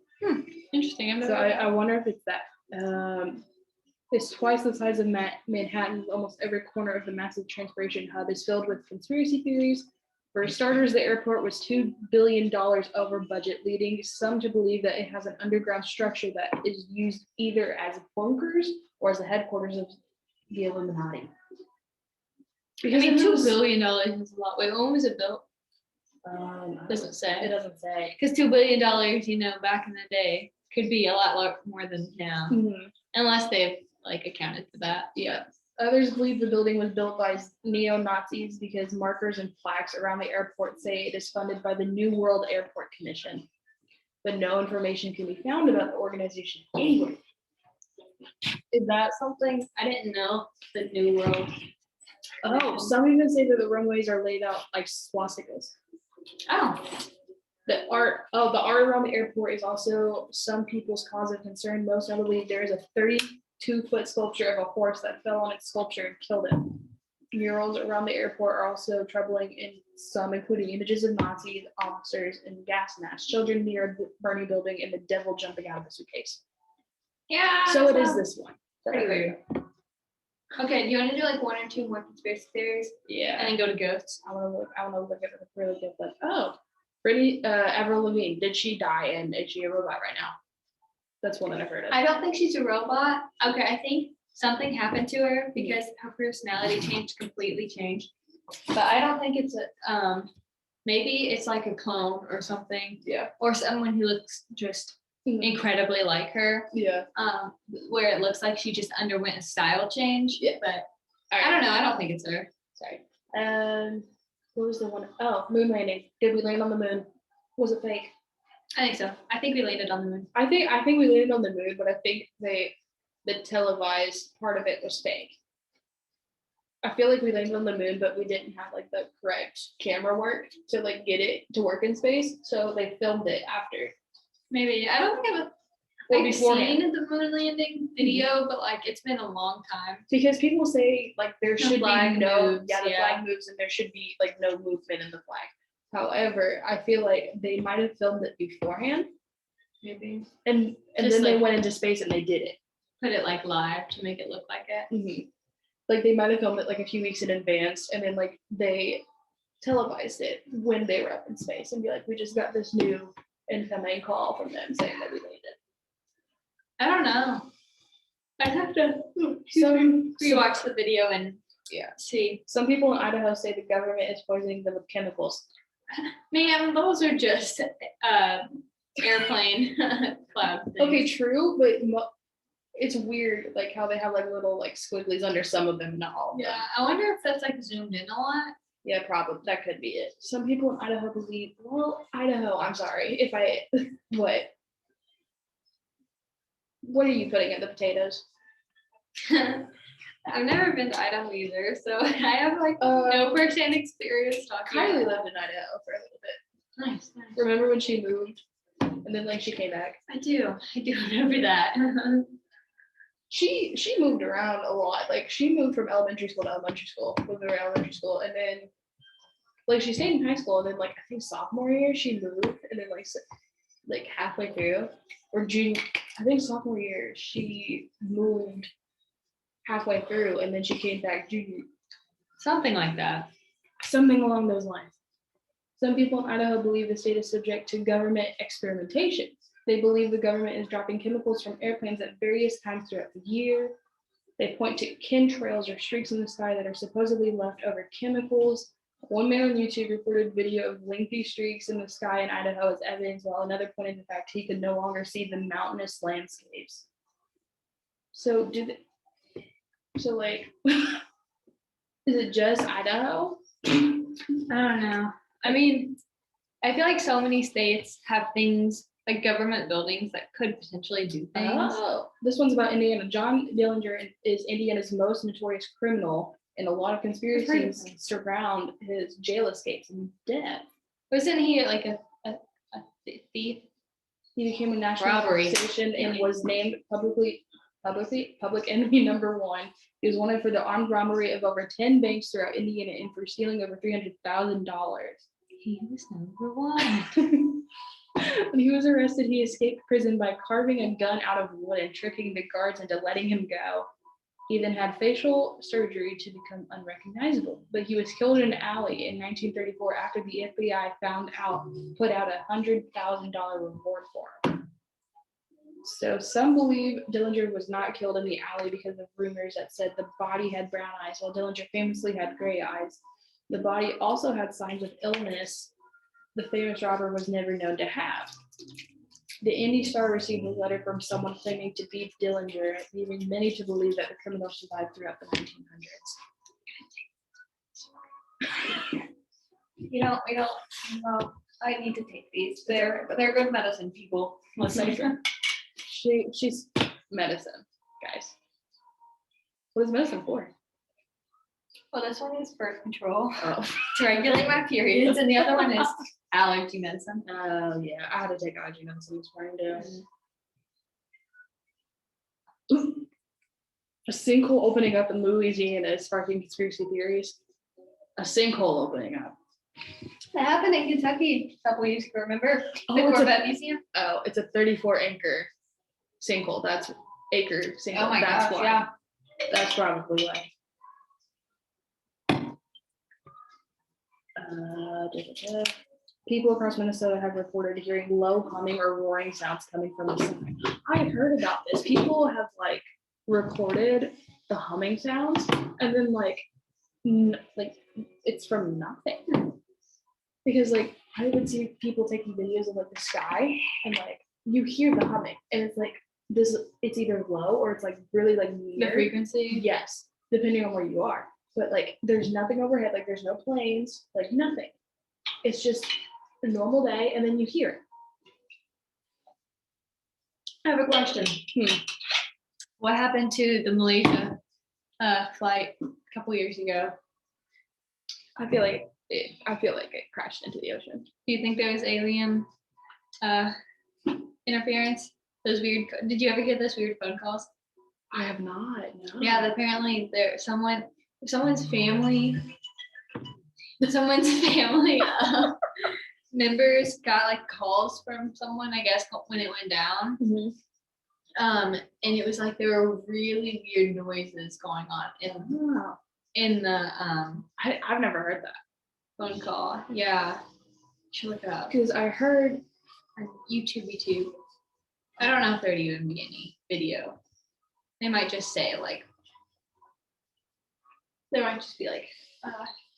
Interesting. So I wonder if it's that. It's twice the size of Manhattan. Almost every corner of the massive transportation hub is filled with conspiracy theories. For starters, the airport was $2 billion over budget, leading some to believe that it has an underground structure that is used either as bunkers or as the headquarters of the Illuminati. Because I mean, $2 billion is a lot. Wait, when was it built? Doesn't say. It doesn't say. Because $2 billion, you know, back in the day could be a lot more than now, unless they've like accounted for that. Yeah. Others believe the building was built by neo-Nazis because markers and plaques around the airport say it is funded by the New World Airport Commission, but no information can be found about the organization anywhere. Is that something I didn't know? The New World. Oh, some even say that the runways are laid out like swastikas. Oh. The art around the airport is also some people's cause of concern. Most notably, there is a 32-foot sculpture of a horse that fell on its sculpture and killed it. Murals around the airport are also troubling in some, including images of Nazis, officers, and gas masks, children near the burning building, and the devil jumping out of a suitcase. Yeah. So it is this one. Pretty weird. Okay, do you want to do like one or two more conspiracy theories? Yeah. And then go to ghosts? I want to look at a really good one. Oh, Brittany Avril Lavigne, did she die and is she a robot right now? That's one that I've heard of. I don't think she's a robot. Okay, I think something happened to her because her personality completely changed. But I don't think it's a maybe it's like a clone or something. Yeah. Or someone who looks just incredibly like her. Yeah. Where it looks like she just underwent a style change. Yeah. But I don't know. I don't think it's her. Sorry. What was the one? Oh, moon landing. Did we land on the moon? Was it fake? I think so. I think we landed on the moon. I think we landed on the moon, but I think the televised part of it was fake. I feel like we landed on the moon, but we didn't have like the correct camera work to like get it to work in space. So they filmed it after. Maybe. I don't think I've seen the moon landing video, but like it's been a long time. Because people say like there should be flag moves, the flag moves and there should be like no movement in the flag. However, I feel like they might have filmed it beforehand. Maybe. And then they went into space and they did it. Put it like live to make it look like it. Like they might have filmed it like a few weeks in advance and then like they televised it when they were up in space and be like, we just got this new incoming call from them saying that we landed. I don't know. I'd have to rewatch the video and see. Some people in Idaho say the government is poisoning them with chemicals. Man, those are just airplane cloud things. Okay, true, but it's weird like how they have like little like squigglies under some of them, not all of them. Yeah, I wonder if that's like zoomed in a lot. Yeah, probably. That could be it. Some people in Idaho believe, Idaho, I'm sorry if I, what are you putting in the potatoes? I've never been to Idaho either, so I have like no first-hand experience talking. Kylie lived in Idaho for a little bit. Nice. Remember when she moved and then like she came back? I do remember that. She moved around a lot. Like she moved from elementary school to elementary school, moved around elementary school, and then like she stayed in high school, and then like I think sophomore year she moved, and then like halfway through or junior, I think sophomore year she moved halfway through, and then she came back junior, Something like that. something along those lines. Some people in Idaho believe the state is subject to government experimentation. They believe the government is dropping chemicals from airplanes at various times throughout the year. They point to chemtrails or streaks in the sky that are supposedly left over chemicals. One man on YouTube reported video of lengthy streaks in the sky in Idaho as evidence, while another pointed to the fact he could no longer see the mountainous landscapes. So like, is it just Idaho? I don't know. I mean, I feel like so many states have things like government buildings that could potentially do things. Oh, this one's about Indiana. John Dillinger is Indiana's most notorious criminal, and a lot of conspiracies surround his jail escapes and death. Wasn't he like a thief? He became a national Robbery. sensation and was named public enemy #1. He was wanted for the armed robbery of over 10 banks throughout Indiana and for stealing over $300,000. He was #1. When he was arrested, he escaped prison by carving a gun out of wood and tricking the guards into letting him go. He then had facial surgery to become unrecognizable, but he was killed in an alley in 1934 after the FBI put out a $100,000 reward for him. So some believe Dillinger was not killed in the alley because of rumors that said the body had brown eyes, while Dillinger famously had gray eyes. The body also had signs of illness the famous robber was never known to have. The Indy Star received a letter from someone claiming to be Dillinger, leaving many to believe that the criminal survived throughout the 1900s. Well, I need to take these. They're good medicine, people. Listen. She's medicine, guys. What is medicine for? Well, this one is birth control Oh, to regulate my periods, and the other one is allergy medicine. Yeah, I had to take allergy medicine this morning too. A sinkhole opening up in Louisiana is sparking conspiracy theories. A sinkhole opening up. That happened in Kentucky a couple years ago. Remember the Oh, Corvette Museum? Oh, it's a 34 acre sinkhole. That's acre sinkhole. Oh my That's gosh, why. yeah. That's probably why. People across Minnesota have reported hearing low humming or roaring sounds coming from the sun. I heard about this. People have like recorded the humming sounds, and then like it's from nothing. Because like I would see people taking videos of like the sky, and like you hear the humming, and it's like this. It's either low or it's like really like near. The frequency. Yes, depending on where you are. But like there's nothing overhead, like there's no planes, like nothing. It's just a normal day, and then you hear it. I have a question. What happened to the Malaysia flight a couple years ago? I feel like it crashed into the ocean. Do you think there was alien interference? Those weird. Did you ever get those weird phone calls? I have not. No. Yeah, apparently someone's family members got like calls from someone, I guess, when it went down. Mm-hmm. And it was like there were really weird noises going on in the I've never heard that phone call. Yeah, you should look it up. because I heard On YouTube. I don't know if there'd even be any video. They might just say like, there might just be like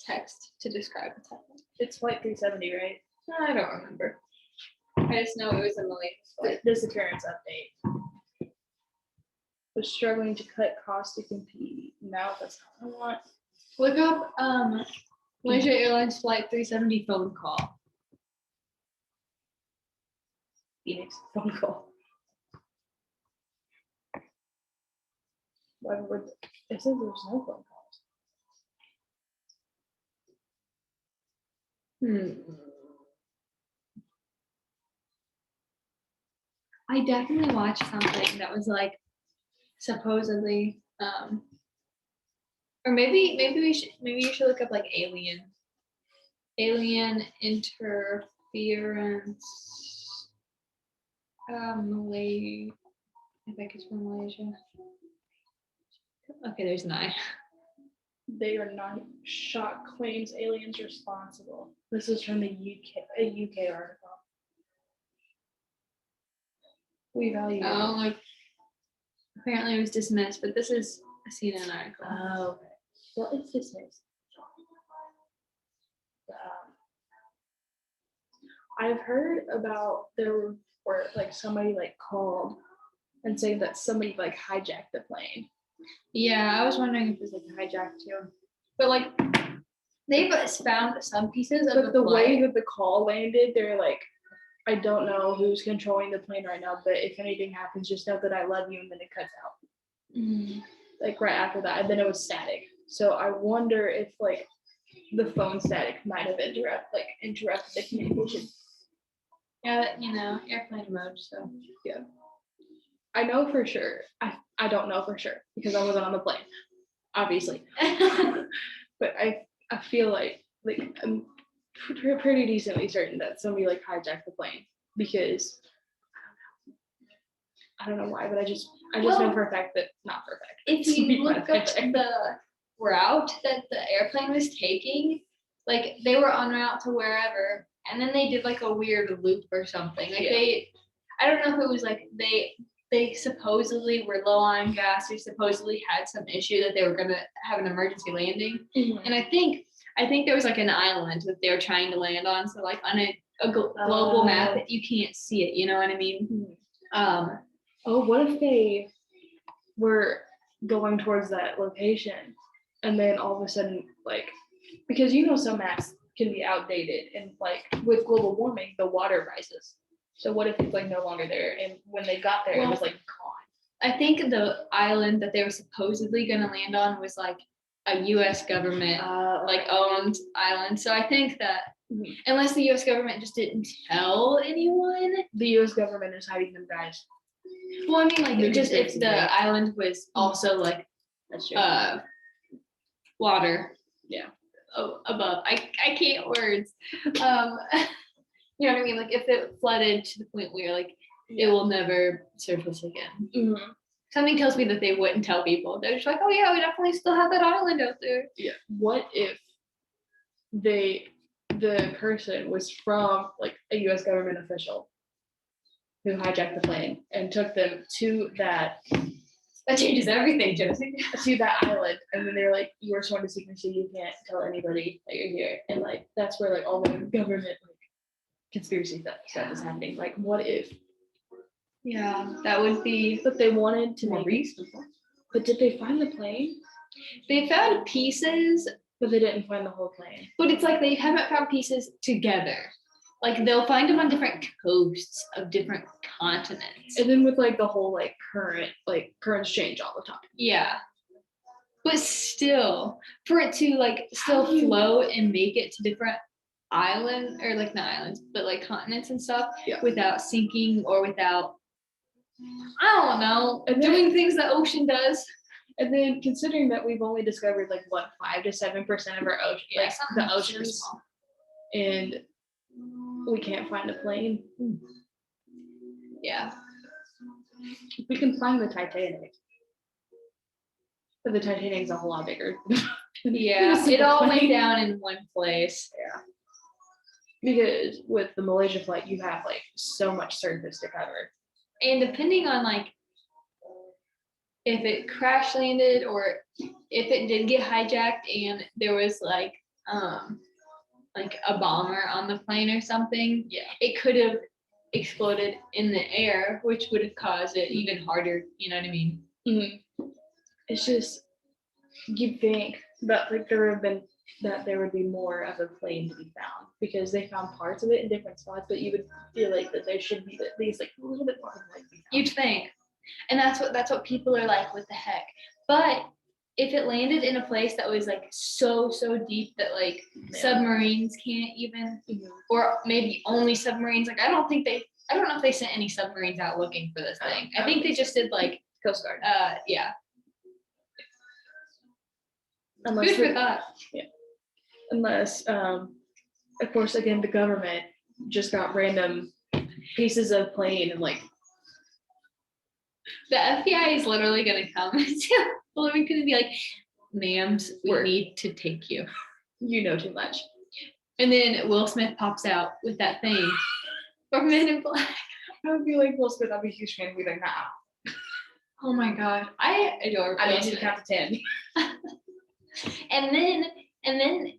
text to describe what's happening. it's flight 370, right? I don't remember. I just know it was a Malaysia flight. Disappearance update. Was struggling to cut costs to compete. Now that's not what I want. Look up Malaysia Airlines Flight 370 phone call. Phoenix phone call. Why would it says there's no phone calls? I definitely watched something that was like supposedly or maybe you should look up like alien alien interference. Malaysia. I think it's from Malaysia. Okay, there's 9. They are not shot claims aliens responsible. This is from the UK article. We value. Oh, like apparently it was dismissed, but this is a CNN article. Oh, okay. Well, it's dismissed. I've heard about there were like somebody like called and saying that somebody like hijacked the plane. Yeah, I was wondering if it was like a hijack too. But like they've found some pieces of But the way plane. that the call landed, they're like, I don't know who's controlling the plane right now, but if anything happens, just know that I love you, and then it cuts out. Like right after that, and then it was static. So I wonder if like the phone static might have interrupted the communication. Yeah, airplane mode. So yeah, I know for sure. I don't know for sure because I wasn't on the plane, obviously. But I feel like I'm pretty decently certain that somebody like hijacked the plane because I don't know why, but I just know for a fact that not for a fact. If you look up the route that the airplane was taking, like they were en route to wherever, and then they did like a weird loop or something. Like I don't know if it was like they supposedly were low on gas, or supposedly had some issue that they were gonna have an emergency landing. And I think there was like an island that they were trying to land on. So like on a global map, you can't see it. You know what I mean? What if they were going towards that location and then all of a sudden, like, because some maps can be outdated, and like with global warming, the water rises. So what if it's like no longer there, and when they got there, it was like gone? I think the island that they were supposedly going to land on was like a U.S. government owned island. So I think that unless the U.S. government just didn't tell anyone, the U.S. government is hiding them, guys. Well, I mean, like just if the island was also like that's true. Water, above. I can't words. You know what I mean? Like if it flooded to the point where like it will never surface again. Something tells me that they wouldn't tell people. They're just like, oh yeah, we definitely still have that island out there. Yeah. What if the person was from like a U.S. government official who hijacked the plane and took them to that? That changes everything, Josie. To that island, and then they're like, "You are sworn to secrecy. You can't tell anybody that you're here." And like that's where like all the government like conspiracy stuff is happening. Like, what if? Yeah, that would be. But they wanted to more make reasonable. But did they find the plane? They found pieces, but they didn't find the whole plane. But it's like they haven't found pieces together. Like they'll find them on different coasts of different continents. And then with like the whole like currents change all the time. Yeah. But still, for it to like still float and make it to different islands, or like not islands, but like continents and stuff, without sinking or without, I don't know, doing things the ocean does. And then considering that we've only discovered like what 5 to 7% of our ocean, like the oceans, and we can't find a plane. Yeah. We can find the Titanic. But the Titanic's a whole lot bigger. Yeah, it all went down in one place. Yeah. Because with the Malaysia flight, you have like so much surface to cover. And depending on like if it crash landed or if it did get hijacked and there was like a bomber on the plane or something, it could have exploded in the air, which would have caused it even harder. You know what I mean? Mm-hmm. It's just, you think that like there would be more of a plane to be found because they found parts of it in different spots, but you would feel like that there should be at least like a little bit more of like. You'd think, and that's what people are like. What the heck? But if it landed in a place that was like so deep that like submarines can't even, or maybe only submarines. Like I don't know if they sent any submarines out looking for this thing. I think they just did like Coast Guard. Yeah. Unless Food for thought. Yeah. Unless of course, again, the government just got random pieces of plane and like The FBI is literally gonna come to we're gonna be like, ma'ams, we Work. need to take you. you know too much. And then Will Smith pops out with that thing from Men in Black. I would be like Will Smith. I'd be a huge fan. We'd be like, nah. Oh my god, I adore I Will need you to Smith. count to 10. And then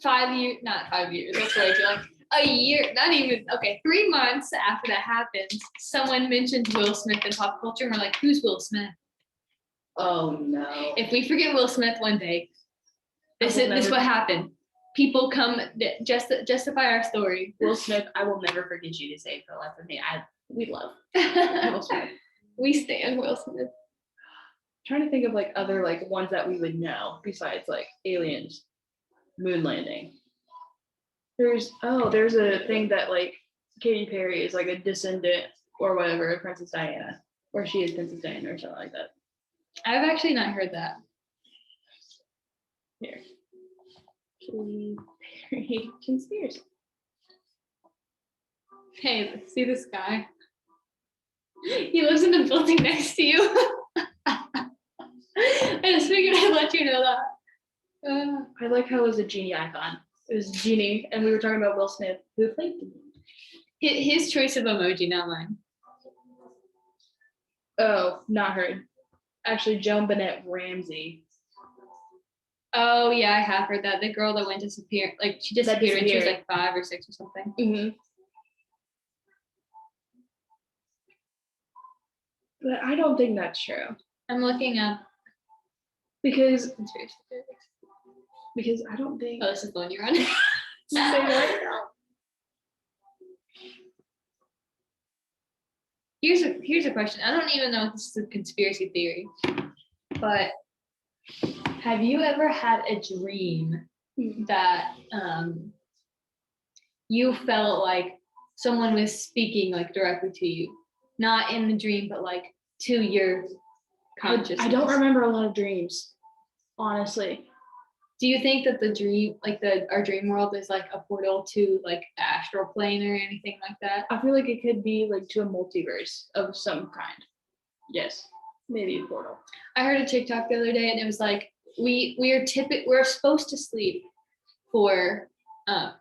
5 years, not 5 years, that's way too long. A year, not even, okay, 3 months after that happens, someone mentions Will Smith in pop culture, and we're like, who's Will Smith? Oh no. If we forget Will Smith one day, this will is never- what happened. People come justify our story. Will Smith, I will never forget you to say for the life of me. We love Will Smith. We stand Will Smith. Trying to think of like other like ones that we would know besides like aliens, moon landing. There's a thing that like Katy Perry is like a descendant or whatever of Princess Diana, or she is Princess Diana or something like that. I've actually not heard that. Here. Katy Perry conspiracy. Hey, see this guy? He lives in the building next to you. I just figured I'd let you know that. I like how it was a genie icon. It was Genie, and we were talking about Will Smith, who played the His choice of emoji, not mine. Oh, not her. Actually, Joan Bennett Ramsey. Oh yeah, I have heard that. The girl that went disappear, like she disappeared when she was like 5 or 6 or something. Mm-hmm. But I don't think that's true. I'm looking up Because conspiracy theories. I don't think Oh, this is the one you're on. Say what now? Here's a question. I don't even know if this is a conspiracy theory, but have you ever had a dream that you felt like someone was speaking like directly to you, not in the dream, but like to your consciousness? I don't remember a lot of dreams, honestly. Do you think that the dream, like our dream world, is like a portal to like the astral plane or anything like that? I feel like it could be like to a multiverse of some kind. Yes, maybe a portal. I heard a TikTok the other day, and it was like we're supposed to sleep for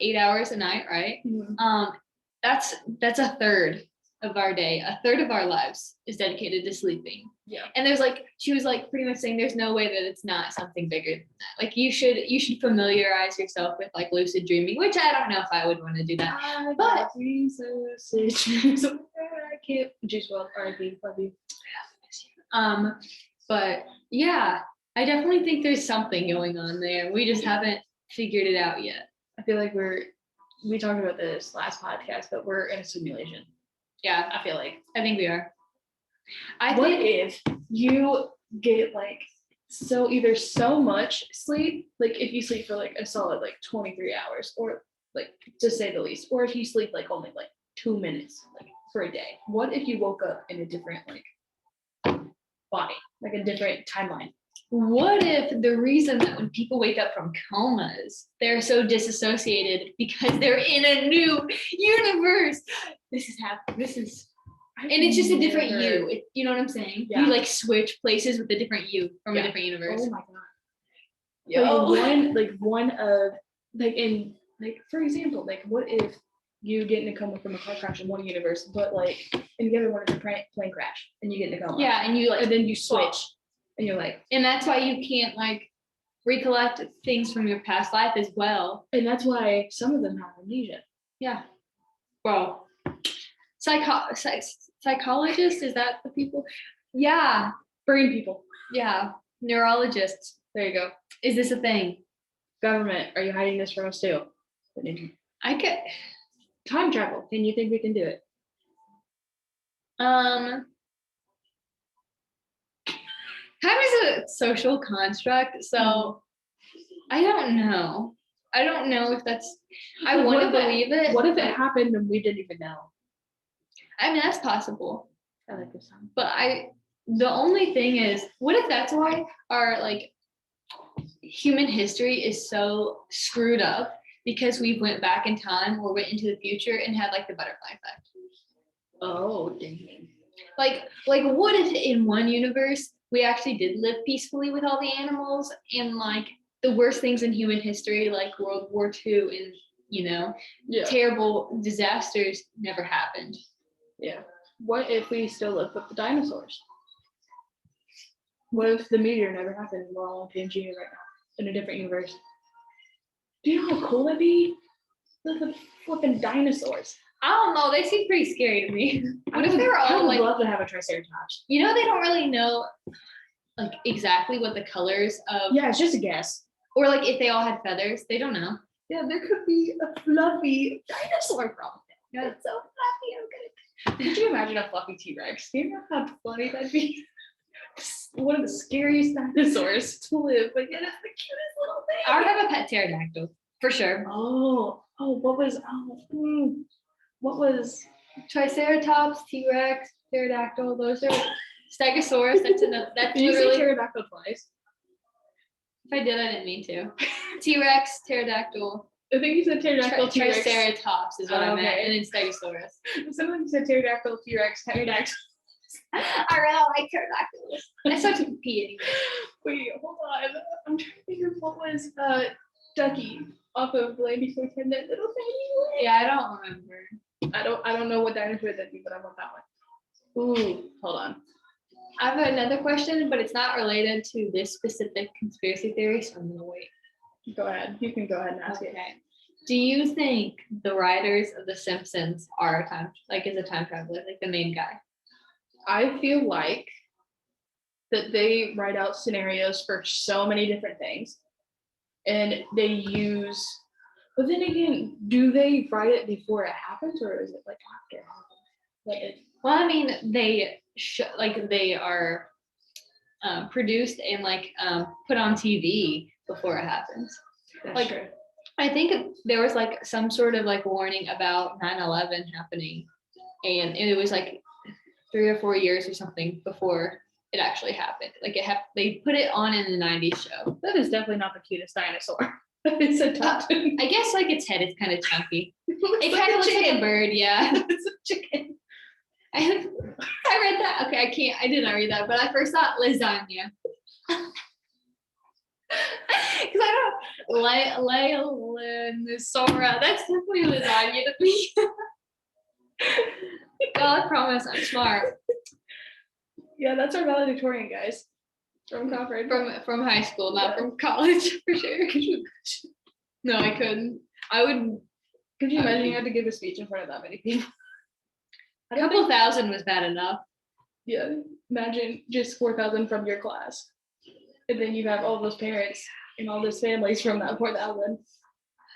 8 hours a night, right? Mm-hmm. That's a third of our day. A third of our lives is dedicated to sleeping. Yeah. And she was like pretty much saying there's no way that it's not something bigger than that. Like you should familiarize yourself with like lucid dreaming, which I don't know if I would want to do that. But I can't. Juice WRLD, R.I.P. Love you. But yeah, I definitely think there's something going on there. We just haven't figured it out yet. I feel like we talked about this last podcast, but we're in a simulation. Yeah, I feel like. I think we are. What if you get like either so much sleep, like if you sleep for like a solid like 23 hours, or like to say the least, or if you sleep like only like 2 minutes like for a day? What if you woke up in a different like body, like a different timeline? What if the reason that when people wake up from comas, they're so disassociated because they're in a new universe? This is happening. And it's just a different you. You know what I'm saying? Yeah. You like switch places with a different you from a different universe. Oh my god. One of like in like for example, like what if you get in a coma from a car crash in one universe, but like in the other one it's a plane crash and you get in a coma. Yeah, and you like and then you switch and you're like, and that's why you can't like recollect things from your past life as well. And that's why some of them have amnesia. Yeah. Well, psychologists, is that the people? Yeah. Brain people. Yeah. Neurologists. There you go. Is this a thing? Government, are you hiding this from us too? I could. Time travel. Can you think we can do it? Time is a social construct, so I don't know. I don't know if that's. I want to believe it. What if it happened and we didn't even know? I mean, that's possible. I like this song. But the only thing is, what if that's why our like human history is so screwed up? because we went back in time or went into the future and had like the butterfly effect. Oh, dang. Like what if in one universe we actually did live peacefully with all the animals and like the worst things in human history, like World War II and, you know, terrible disasters never happened. Yeah. What if we still live with the dinosaurs? What if the meteor never happened and we're all in Pangea right now in a different universe? Do you know how cool that'd be? The flipping dinosaurs. I don't know. They seem pretty scary to me. What if they were I all would like? love to have a triceratops. You know, they don't really know like exactly what the colors of. Yeah, it's just a guess. Or like if they all had feathers, they don't know. Yeah, there could be a fluffy dinosaur from it. Yeah, it's so fluffy. I'm gonna. Could you imagine a fluffy T-Rex? Do you know how funny that'd be? One of the scariest dinosaurs to live, but yet it's the cutest little thing. I would have a pet pterodactyl for sure. What was Triceratops, T-Rex, pterodactyl? Those are Stegosaurus. That's enough. That's Did you say literally. pterodactyl twice? If I did, I didn't mean to. T-Rex, pterodactyl. I think you said pterodactyl, T-Rex. Triceratops is what I meant, and then Stegosaurus. Someone said pterodactyl, T-Rex, pterodactyl. I really like pterodactyls. I started to pee anyway. Wait, hold on. I'm trying to think of what was Ducky off of Land Before Time, that little tiny one. Yeah, I don't remember. I don't know what dinosaur that'd be, but I want that one. Ooh, hold on. I have another question, but it's not related to this specific conspiracy theory, so I'm gonna wait. Go ahead. You can go ahead and ask it. Okay. Do you think the writers of The Simpsons are is a time traveler, like the main guy? I feel like that they write out scenarios for so many different things, and they use. But then again, do they write it before it happens, or is it like after it happens? Well, I mean, they they are produced and put on TV before it happens. That's true. I think there was like some sort of like warning about 9/11 happening, and it was like 3 or 4 years or something before it actually happened. Like they put it on in the 90s show. That is definitely not the cutest dinosaur. It's a totem. I guess like its head is kind of chunky. It like kind of looks chicken. like a bird, yeah. It's a chicken. I read that. Okay, I did not read that, but I first thought lasagna. Because I don't Lasagna. That's definitely lasagna to me. God, I promise I'm smart. Yeah, that's our valedictorian, guys. From Crawford. From high school, not from college, for sure. No, I couldn't. I would. Could you imagine you had to give a speech in front of that many people? A couple thousand was bad enough. Yeah, imagine just 4,000 from your class. And then you have all those parents and all those families from that 4,000.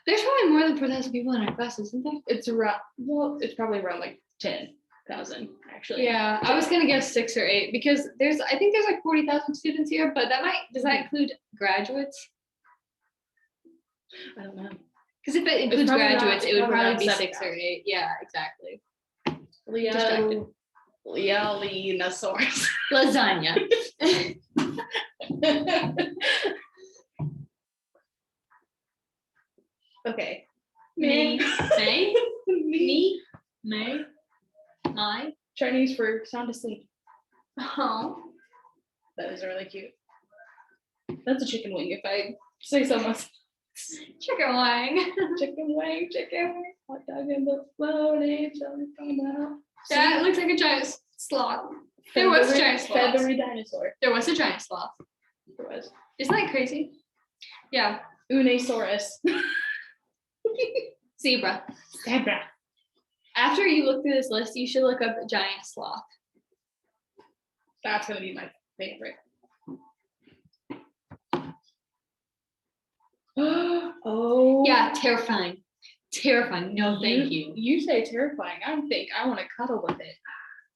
There's probably more than 4,000 people in our class, isn't there? It's probably around like 10,000 actually. Yeah, I was gonna guess 6 or 8 because I think there's like 40,000 students here, but does that include graduates? I don't know. Because if it includes graduates, it would probably be 6 7,000. or 8. Yeah, exactly. Leonosaurus. Lasagna. Okay. Me. May. Me. May. My. Chinese for sound asleep. Oh. That is really cute. That's a chicken wing if I say so myself. Chicken wing. Chicken wing, hot dog in the slowly come out. That looks like a giant sloth. There was a giant sloth. Feathery dinosaur. There was a giant sloth. There was. Isn't that crazy? Yeah. Unasaurus. Zebra. Zebra. After you look through this list, you should look up a giant sloth. That's gonna be my favorite. Oh. Yeah, terrifying. Terrifying. No, thank you. You say terrifying. I think I want to cuddle with it.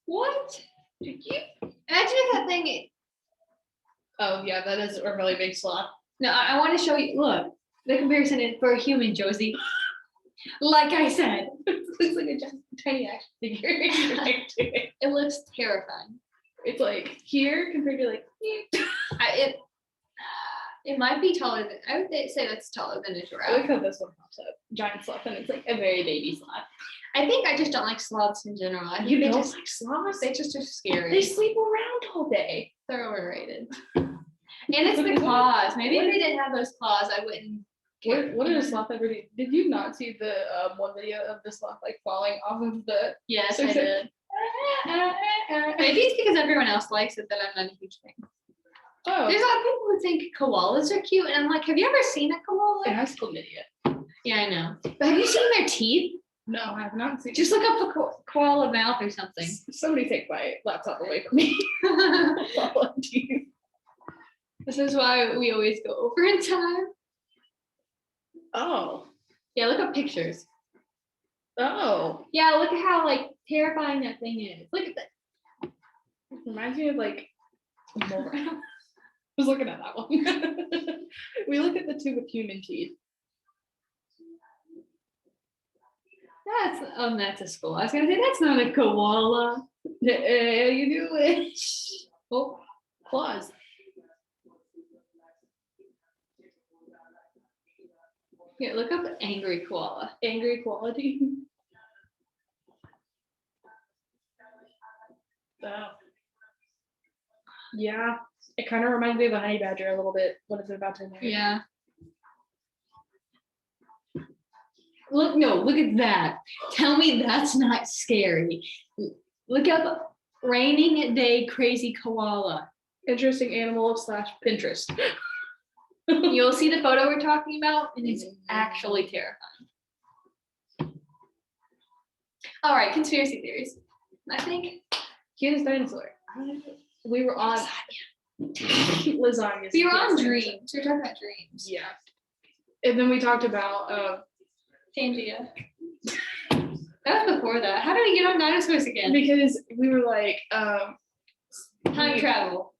What? Did you imagine if that thing? Oh yeah, that is a really big sloth. No, I want to show you. Look, the comparison is for a human, Josie. Like I said, It looks like a giant, tiny action figure. it looks terrifying. It's like here compared to like. It might be taller than, I would say that's taller than a I giraffe. like how this one pops up. Giant sloth, and it's like a very baby sloth. I think I just don't like sloths in general. I think You they don't just, like sloths? they just are scary. They sleep around all day. They're overrated. And it's the claws. Maybe if they didn't have those claws, I wouldn't care. What did a sloth ever do? Did you not see the one video of the sloth like falling off of the? Yes, So I it's like, did. Maybe it's because everyone else likes it that I'm not a huge fan. Oh, There's a lot of people who think koalas are cute, and I'm like, have you ever seen a it koala? has chlamydia. Yeah, I know. But have you seen their teeth? No, I have not seen. Just look up a koala mouth or something. Somebody take my laptop away from me. This is why we always go over in time. Oh. Yeah, look up pictures. Oh. Yeah, look at how like terrifying that thing is. Look at that. Reminds me of like more. I was looking at that one. We look at the two with human teeth. That's a skull. I was gonna say that's not a koala. You do it. Oh, Claws. here, look up angry koala. Angry quality. Oh. Yeah. It kind of reminds me of a honey badger a little bit when it's about to marry. Yeah. Look at that. Tell me that's not scary. Look up raining day crazy koala. Interesting animal / Pinterest. You'll see the photo we're talking about, and it's actually terrifying. All right, conspiracy theories. I think Cutest dinosaur. We were on lasagna. we were on dreams. We're talking about dreams. Yeah. And then we talked about Pangea. That was before that. How did we get on dinosaurs again? because we were like Time travel.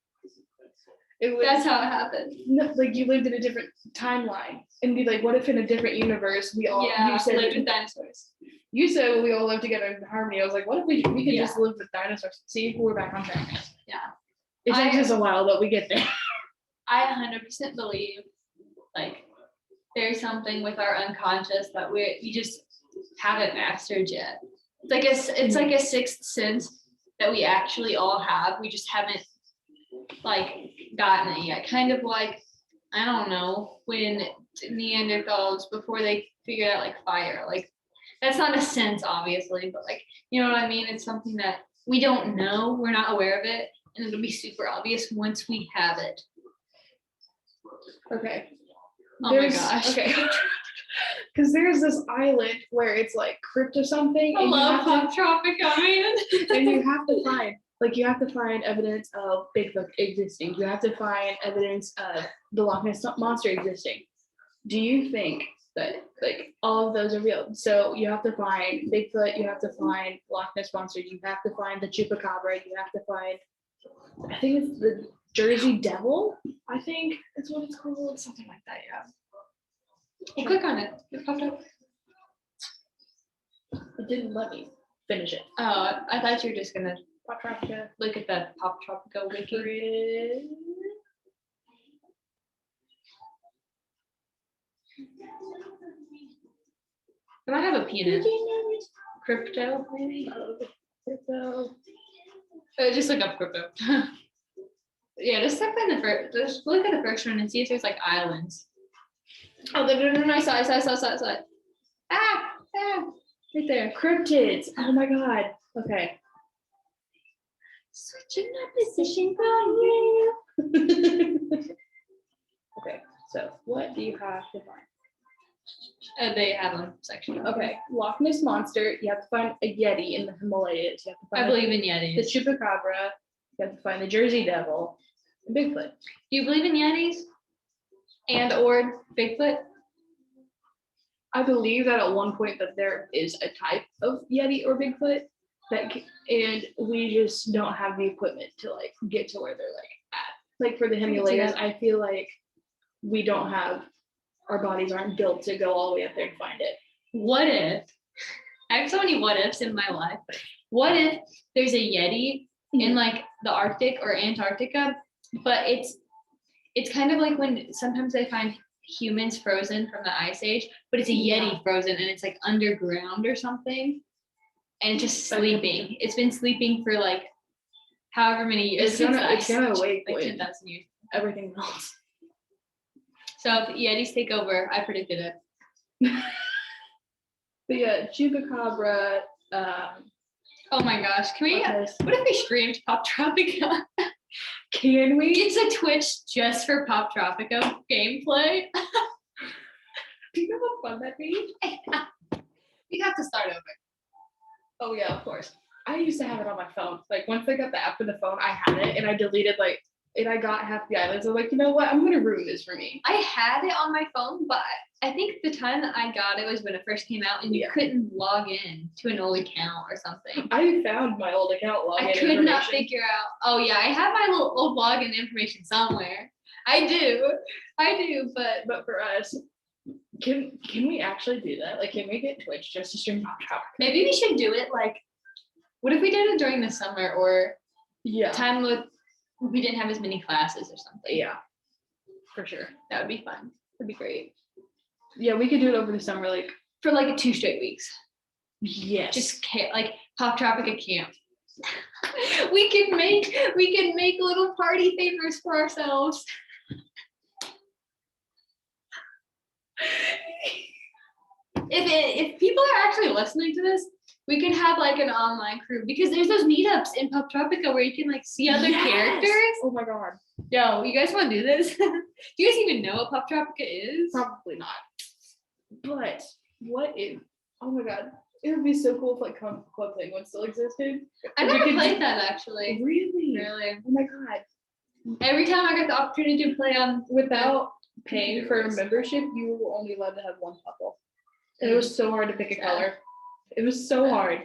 it was That's how it happened. no, like you lived in a different timeline and be like, what if in a different universe we all Yeah, you said lived with dinosaurs. you said we all live together in harmony. I was like, what if we could Yeah. just live with dinosaurs? See, we're back on track. Yeah. It takes us a while, but we get there. I 100% believe like there's something with our unconscious that we just haven't mastered yet. It's like a sixth sense that we actually all have. We just haven't like gotten it yet. Kind of like, I don't know, when Neanderthals before they figured out like fire. Like that's not a sense obviously, but like you know what I mean? It's something that we don't know, we're not aware of it, and it'll be super obvious once we have it. Okay. Oh my gosh. Okay. Because there's this island where it's like crypt or something. I and you love have to- Poptropica, man. and you have to find evidence of Bigfoot existing. You have to find evidence of the Loch Ness monster existing. Do you think that like all of those are real? So you have to find Bigfoot, you have to find Loch Ness monster, you have to find the chupacabra, you have to find, I think it's the Jersey Devil, I think that's what it's called, something like that, yeah. Hey, click on it. It popped up. It didn't let me finish it. Oh, I thought you were just gonna Poptropica. look at the Poptropica wiki. It might have a P in it. Crypto, maybe? Crypto. Just look up crypto. Yeah, just look at the first one and see if there's like islands. Oh, no, I saw it. Ah, right there. Cryptids. Oh my god. Okay. Switching my position for you. Okay. So what do you have to find? They have a section. Okay. Loch Ness monster. You have to find a Yeti in the Himalayas. You have to find I believe in the Yetis. chupacabra. You have to find the Jersey Devil. And Bigfoot. Do you believe in Yetis? And or Bigfoot? I believe that at one point that there is a type of Yeti or Bigfoot and we just don't have the equipment to like get to where they're like at. Like for the Himalayas, I feel like we don't have, our bodies aren't built to go all the way up there and find it. What if, I have so many what ifs in my life. What if there's a Yeti in like the Arctic or Antarctica, but it's kind of like when sometimes they find humans frozen from the ice age, but it's a Yeti frozen and it's like underground or something. And it's just sleeping. It's been sleeping for like however many years. It's gonna wake like when 10,000 years. everything melts. So if Yetis take over, I predicted it. But yeah, Chupacabra. Oh my gosh. Can we, what if we streamed Poptropica? Can we? It's a Twitch just for Poptropica gameplay. Do you know how fun that'd be? We have to start over. Oh yeah, of course. I used to have it on my phone. Like once I got the app for the phone, I had it and I deleted and I got half the islands. I'm like, you know what? I'm gonna ruin this for me. I had it on my phone, but I think the time that I got it was when it first came out and you couldn't log in to an old account or something. I found my old account login. I could not figure out. Oh yeah, I have my little old login information somewhere. I do, but for us, can we actually do that? Like, can we get Twitch just to stream Poptropica? Maybe we should do it like, what if we did it during the summer or time with we didn't have as many classes or something? Yeah, for sure. That would be fun. That'd be great. Yeah, we could do it over the summer, like for like 2 straight weeks. Yes. Just like Poptropica camp. we can make little party favors for ourselves. If people are actually listening to this, we can have like an online crew because there's those meetups in Poptropica where you can like see other characters. Oh my god. Yo, you guys want to do this? Do you guys even know what Poptropica is? Probably not. But what if? Oh my god, it would be so cool if like Club Penguin still existed. I never played that actually. Really? Really? Oh my god. Every time I got the opportunity to play on without paying for a membership, you were only allowed to have one couple. And it was so hard to pick a color. It was so hard.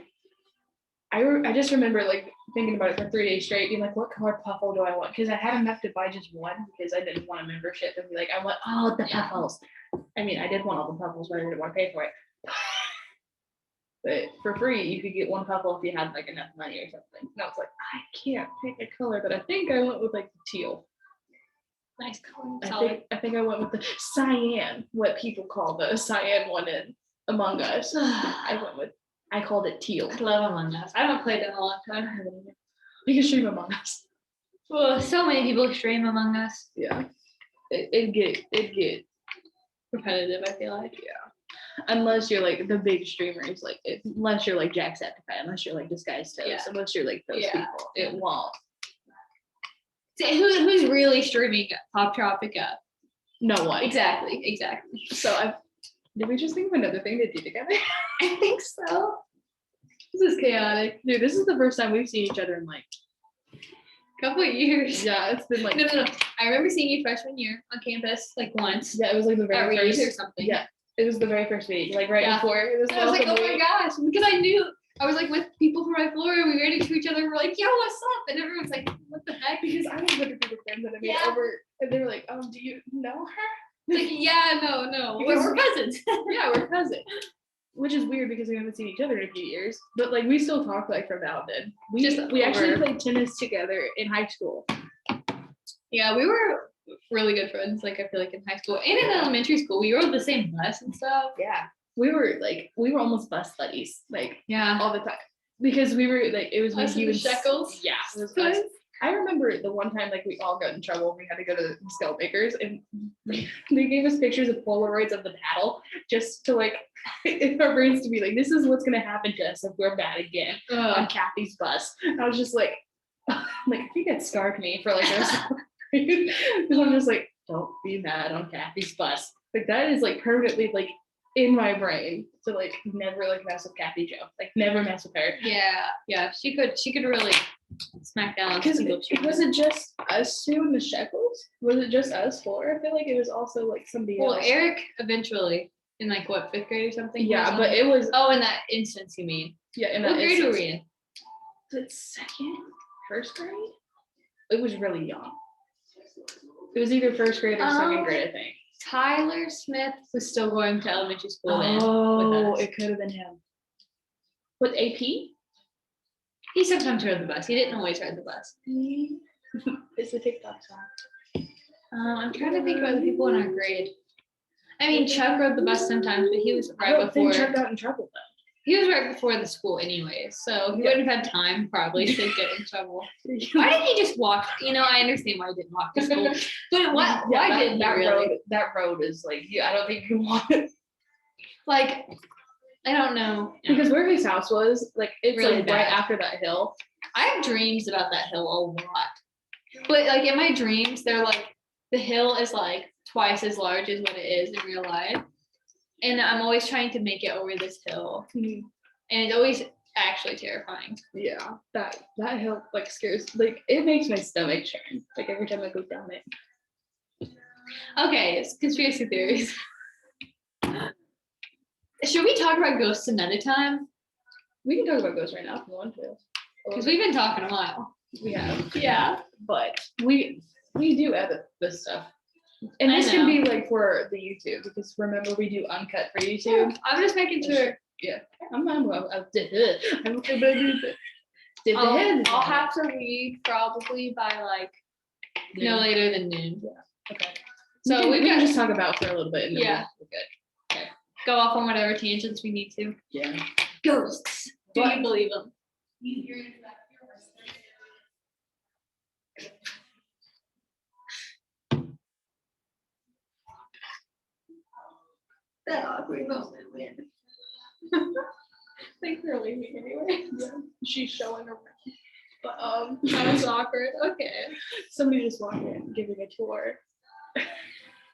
I just remember like thinking about it for 3 days straight, being like, what color puffle do I want? Because I had enough to buy just one because I didn't want a membership and be like, I want all the puffles. I mean, I did want all the puffles, but I didn't want to pay for it. But for free, you could get one puffle if you had like enough money or something. And I was like, I can't pick a color, but I think I went with like the teal. Nice color. I think I went with the cyan, what people call the cyan one in Among Us. I called it teal. I love Among Us. I haven't played it in a long time. We can stream Among Us. Well, so many people stream Among Us. Yeah. It'd get repetitive, I feel like. Yeah. Unless you're like the big streamers, like unless you're like Jacksepticeye, unless you're like Disguised Toast, unless you're like those people, it won't. So who's really streaming Poptropica? No one. Exactly. So did we just think of another thing to do together? I think so. This is chaotic. Dude, this is the first time we've seen each other in like a couple of years. Yeah, it's been like no. I remember seeing you freshman year on campus like once. Yeah, it was like the very first or something. Yeah, it was the very first week, like right before it was. I was like, oh my gosh, because I knew I was like with people from my floor and we ran into each other and we're like, yo, what's up? And everyone's like, what the heck? Because I was with a group of friends that I made over and they were like, do you know her? Like, yeah, no. We're cousins. Yeah, we're cousins. Which is weird because we haven't seen each other in a few years. But like we still talk like from now and then. We actually played tennis together in high school. Yeah, we were really good friends, like I feel like in high school and in elementary school. We rode the same bus and stuff. Yeah. We were almost bus buddies, like all the time. Because we were like it was when he was Shekels. Yeah. It was us. I remember the one time like we all got in trouble and we had to go to the scale makers and they gave us pictures of Polaroids of the paddle just to like in our brains to be like, this is what's gonna happen to us if we're bad again on Kathy's bus. And I was just like I think that scarred me for like the rest of because I'm just like, don't be mad on Kathy's bus. Like that is like permanently like in my brain to like never like mess with Kathy Jo. Like never mess with her. Yeah. She could really smack down. Because was it just us two in the Shekels? Was it just us four? I feel like it was also like somebody else. Well, Eric eventually in like what 5th grade or something. Yeah, but it was. Oh, in that instance, you mean? Yeah, in what that grade instance. were we in? Was it 1st grade? It was really young. It was either 1st grade or 2nd grade, I think. Tyler Smith was still going to elementary school then. Oh, it could have been him. With AP? He sometimes rode the bus. He didn't always ride the bus. It's the TikTok song. I'm trying to think about the people in our grade. I mean, Chuck rode the bus sometimes, but he was I right don't think before. Chuck got in trouble though. He was right before the school anyway, so he Yeah. wouldn't have had time probably to get in trouble. Why didn't he just walk? You know, I understand why he didn't walk to school, but why didn't he really? That road is like, I don't think you want it. Like, I don't know. Because where his house was, like it's Really like bad. right after that hill. I have dreams about that hill a lot, but like in my dreams, they're like the hill is like twice as large as what it is in real life, and I'm always trying to make it over this hill, and it's always actually terrifying. Yeah, that hill like scares, like it makes my stomach churn. Like every time I go down it. Okay, it's conspiracy theories. Should we talk about ghosts another time? We can talk about ghosts right now if you want to. Because we've been talking a while. We have, Yeah. but we do edit this stuff, and I this can know. be like for the YouTube because remember we do uncut for YouTube. I'm just making sure. I'll have to leave probably by like no later than noon. Okay. So we we've can got just talk about it for a little bit. And then Yeah. we're good. go off on whatever tangents we need to. Yeah. Ghosts. Do What? you believe them? That awkward moment, man. Thanks for leaving anyway. Yeah. She's showing around. But That was awkward. Okay. somebody just walked in giving a tour.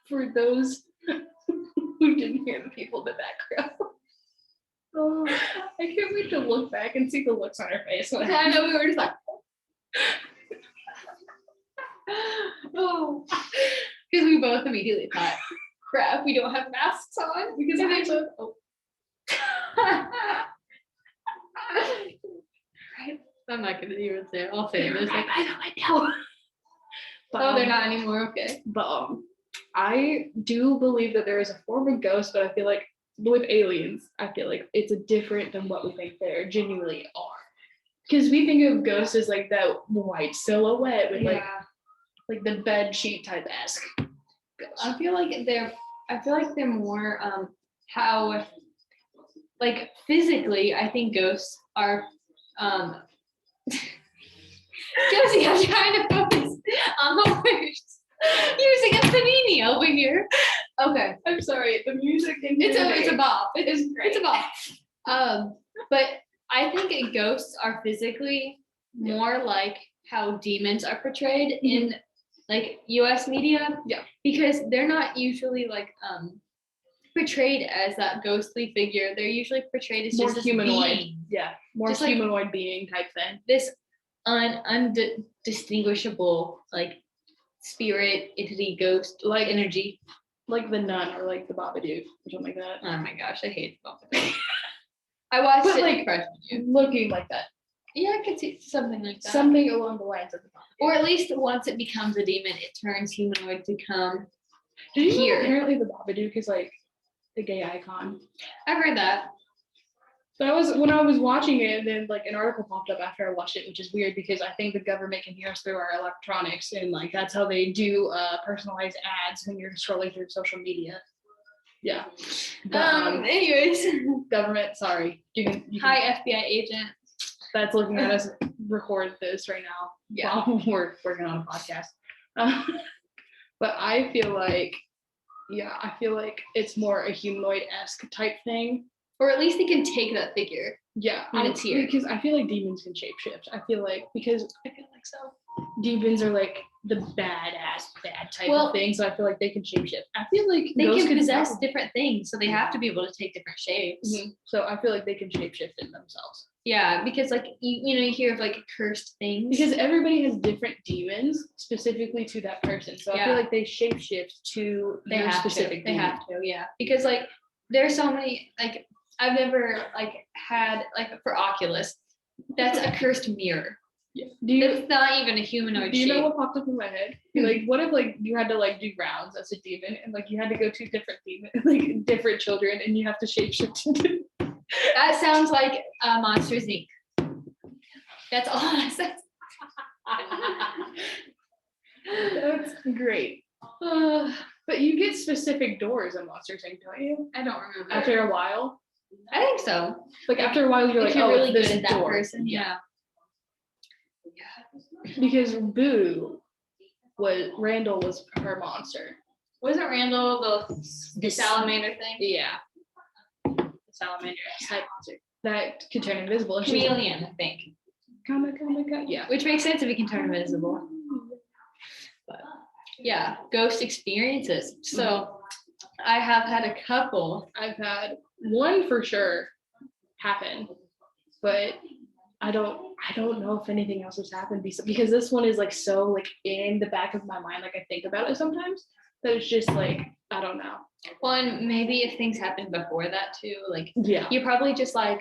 For those who didn't hear the people in the background. Oh, I can't wait to look back and see the looks on her face. When I know we were just like, oh, because we both immediately thought, crap, we don't have masks on. because And I then- both, oh, Right? I'm not gonna even say it. I'll say it. It's like, I know, I know. But, oh, they're not anymore. Okay. But I do believe that there is a form of ghost, but I feel like with aliens, I feel like it's a different than what we think they genuinely are. Because we think of ghosts as like that white silhouette with like the bed sheet type esque ghost. I feel like they're more how like physically I think ghosts are Josie, I'm trying to focus on the words. Using a panini over here. Okay. I'm sorry, the music It's a bop. It is great. It's a bop. But I think ghosts are physically more like how demons are portrayed in like US media. Yeah. Because they're not usually like portrayed as that ghostly figure. They're usually portrayed as more just this humanoid. being, Yeah, more Just like- humanoid being type thing. this undistinguishable like spirit, entity, ghost, like energy. Like the nun or like the Babadook or something like that. Oh my gosh, I hate Poptropica. I watched But, it like, like freshman year. Looking like that. Yeah, I could see something like that. Something along the lines of the Babadook. Or at least once it becomes a demon, it turns humanoid to come. Did you know here. apparently the Babadook is like the gay icon? I've heard that. That was when I was watching it, and then like an article popped up after I watched it, which is weird because I think the government can hear us through our electronics, and like that's how they do personalized ads when you're scrolling through social media. Yeah. But, Anyways, government, sorry. You can, hi FBI agent. that's looking at us record this right now while we're working on a podcast. But I feel like it's more a humanoid-esque type thing. Or at least they can take that figure. Yeah, When it's here. because I feel like demons can shapeshift. I feel like So demons are like the bad type Well, of thing, so I feel like they can shapeshift. I feel like they ghosts can could possess probably- different things, so they have to be able to take different shapes. Mhm. So I feel like they can shapeshift in themselves Yeah, because like you hear of like cursed things. because everybody has different demons specifically to that person. So I Yeah. feel like they shapeshift to they their have specific to. They demon. have to, yeah. Because like there's so many like I've never like had like for Oculus, that's a cursed mirror. Yeah. Do you That's not even a humanoid Do you know shape. what popped up in my head? Like, what if like you had to like do rounds as a demon, and like you had to go to different demon, like different children, and you have to shapeshift into. That sounds like Monsters Inc. That's all I said. That's great. But you get specific doors in Monsters Inc., don't you? I don't remember. After a while, I think so. like after a while, you're If like, you're oh, really it's good this at that door. person, yeah. Because Randall was her monster. Wasn't Randall the salamander thing? Yeah, The salamander type monster. that could turn invisible. And she's like, Chameleon, I think. come. Yeah. Which makes sense if he can turn invisible. But yeah, ghost experiences. So I have had a couple. I've had one for sure happen, but I don't know if anything else has happened because this one is like so like in the back of my mind, like I think about it sometimes, that it's just like I don't know. Well, and maybe if things happened before that too, like Yeah. you probably just like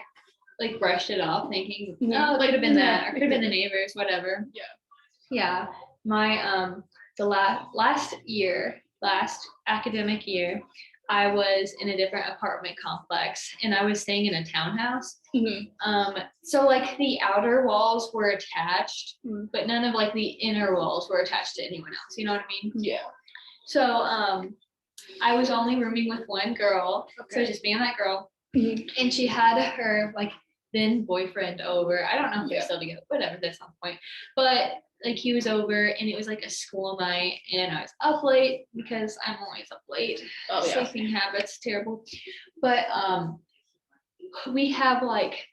brushed it off thinking, Yeah. oh, it could have been Yeah. that, or could have been the neighbors, whatever. Yeah. Yeah. My the last academic year, I was in a different apartment complex and I was staying in a townhouse. Mhm. So like the outer walls were attached, Mhm. but none of like the inner walls were attached to anyone else. You know what I mean? Yeah. So I was only rooming with one girl. So Okay. just me and that girl. Mhm. And she had her like then boyfriend over. I don't know if they're Yeah. still together, whatever, at some point. But like he was over and it was like a school night and I was up late because I'm always up late. Oh yeah. Sleeping habits, terrible. But we had like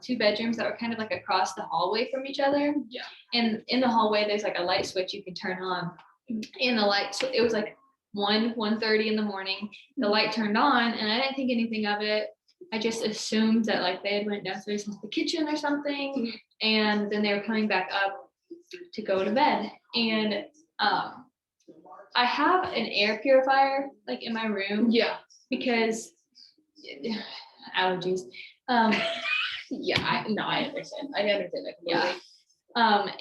two bedrooms that were kind of like across the hallway from each other. Yeah. And in the hallway there's like a light switch you can turn on. And the light, so it was like 1:30 in the morning. The light turned on and I didn't think anything of it. I just assumed that like they had went downstairs into the kitchen or something, and then they were coming back up to go to bed. And I have an air purifier like in my room Yeah. because allergies. Yeah. I understand. I understand that completely.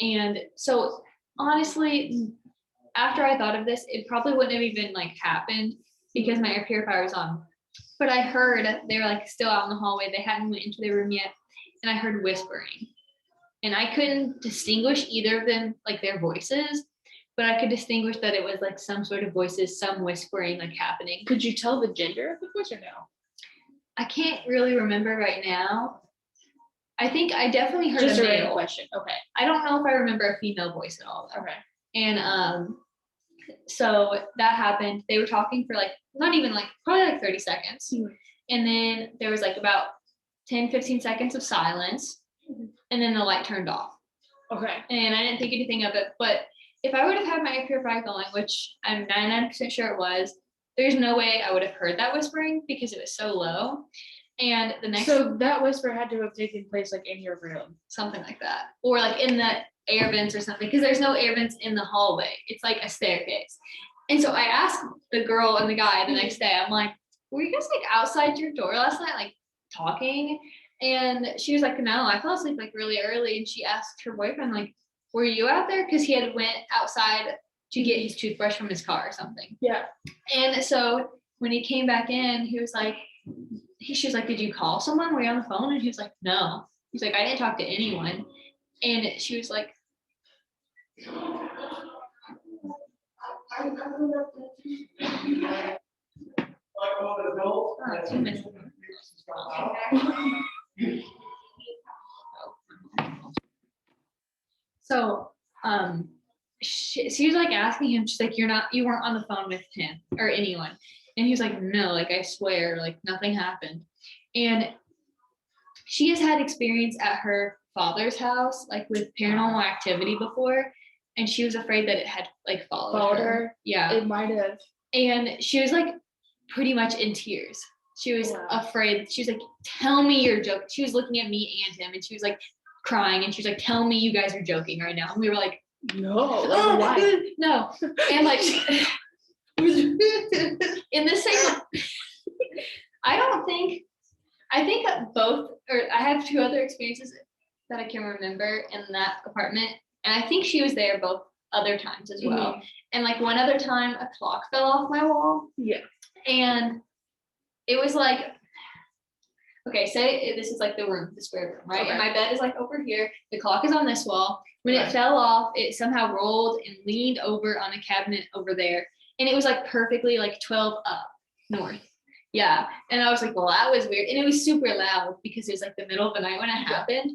And so honestly, after I thought of this, it probably wouldn't have even like happened because my air purifier was on. But I heard they were like still out in the hallway. They hadn't went into their room yet. And I heard whispering. And I couldn't distinguish either of them, like their voices, but I could distinguish that it was like some sort of voices, some whispering like happening. Could you tell the gender of the voice or no? I can't really remember right now. I think I definitely heard Just a a random male. question. Okay. I don't know if I remember a female voice at all though. Okay. And so that happened. They were talking for like not even like probably like 30 seconds. And then there was like about 10-15 seconds of silence. And then the light turned off. Okay. And I didn't think anything of it. But if I would have had my air purifier going, which I'm 99% sure it was, there's no way I would have heard that whispering because it was so low. And the next So that whisper had to have taken place like in your room. something like that. Or like in the air vents or something, because there's no air vents in the hallway. It's like a staircase. And so I asked the girl and the guy the next day, I'm like, were you guys like outside your door last night, like talking? And she was like, no, I fell asleep like really early. And she asked her boyfriend, like, were you out there? Because he had went outside to get his toothbrush from his car or something. Yeah. And so when he came back in, he was like, she was like, did you call someone? Were you on the phone? And he was like, no. He's like, I didn't talk to anyone. And she was like, oh, 2 minutes. So she was like asking him, she's like, you weren't on the phone with him or anyone. And he was like, no, like I swear, like nothing happened. And she has had experience at her father's house, like with paranormal activity before. And she was afraid that it had like followed her. Yeah. It might have. And she was like pretty much in tears. She was Wow. afraid. She was like, tell me you're joking. She was looking at me and him and she was like crying and she was like, tell me you guys are joking right now. And we were like, No. oh, Why? no. And like in the same, I think that both, or I have two other experiences that I can remember in that apartment. And I think she was there both other times as well. Mhm. And like one other time a clock fell off my wall. Yeah. And it was like, okay, say this is like the room, the square room, right? Okay. And my bed is like over here. The clock is on this wall. When Right. it fell off, it somehow rolled and leaned over on a cabinet over there. And it was like perfectly like 12 up north. Yeah. And I was like, well, that was weird. And it was super loud because it was like the middle of the night when it happened.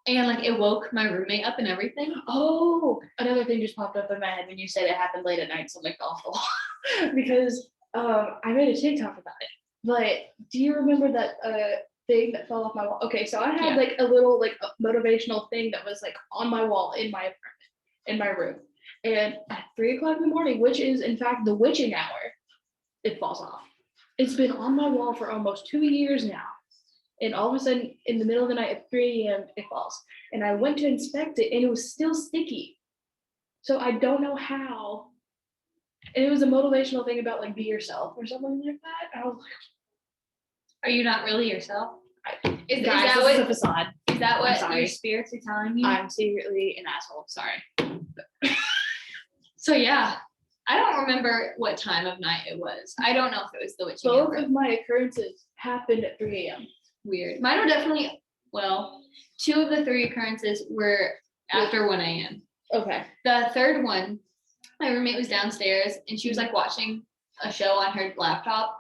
And like it woke my roommate up and everything. Oh, another thing just popped up in my head when you said it happened late at night, something awful. Because I made a TikTok about it. But do you remember that thing that fell off my wall? Okay, so I had Yeah. like a little like a motivational thing that was like on my wall in my apartment, in my room. And at 3 o'clock in the morning, which is in fact the witching hour, it falls off. It's been on my wall for almost 2 years now. And all of a sudden, in the middle of the night at 3 a.m., it falls. And I went to inspect it, and it was still sticky. So I don't know how. And it was a motivational thing about like be yourself or something like that. I was Are you not really yourself? like, Is guys, that this what is a facade. is that what sorry. your spirits are telling you? I'm secretly an asshole. Sorry. So yeah, I don't remember what time of night it was. I don't know if it was the witching Both hour. of my occurrences happened at 3 a.m. Weird. Mine were definitely, well, 2 of the 3 occurrences were after 1 a.m. Okay. The third one, my roommate was downstairs and she was like watching a show on her laptop.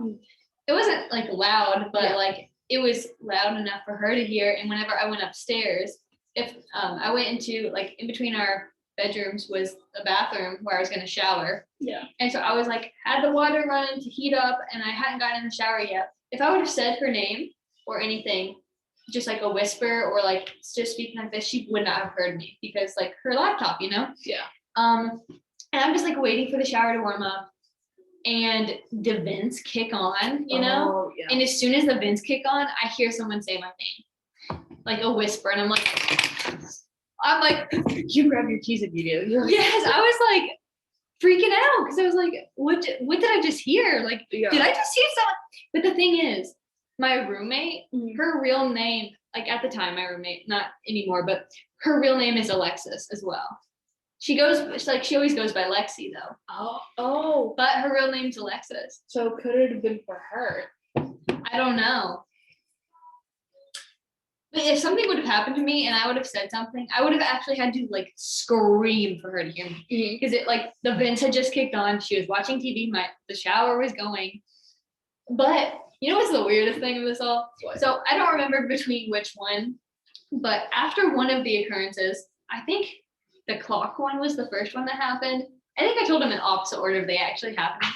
It wasn't like loud, but Yeah. like it was loud enough for her to hear. And whenever I went upstairs, if I went into like in between our bedrooms was a bathroom where I was going to shower. Yeah. And so I was like, had the water running to heat up and I hadn't gotten in the shower yet. If I would have said her name or anything, just like a whisper or like just speaking like this, she would not have heard me because like her laptop, you know? Yeah. And I'm just like waiting for the shower to warm up and the vents kick on, you know? Oh, yeah. And as soon as the vents kick on, I hear someone say my name, like a whisper. And I'm like, You grab your keys immediately. You're like, yes, I was like freaking out because I was like, what did I just hear? Like, yeah. did I just hear someone? But the thing is, my roommate, Mhm. her real name, like at the time, my roommate, not anymore, but her real name is Alexis as well. She always goes by Lexi though, Oh. but her real name's Alexis. So could it have been for her? I don't know. But if something would have happened to me and I would have said something, I would have actually had to like scream for her to hear me. Because it like the vents had just kicked on. She was watching TV. The shower was going. But you know what's the weirdest thing of this all? What? So I don't remember between which one, but after one of the occurrences, I think the clock one was the first one that happened. I think I told them in opposite order if they actually happened.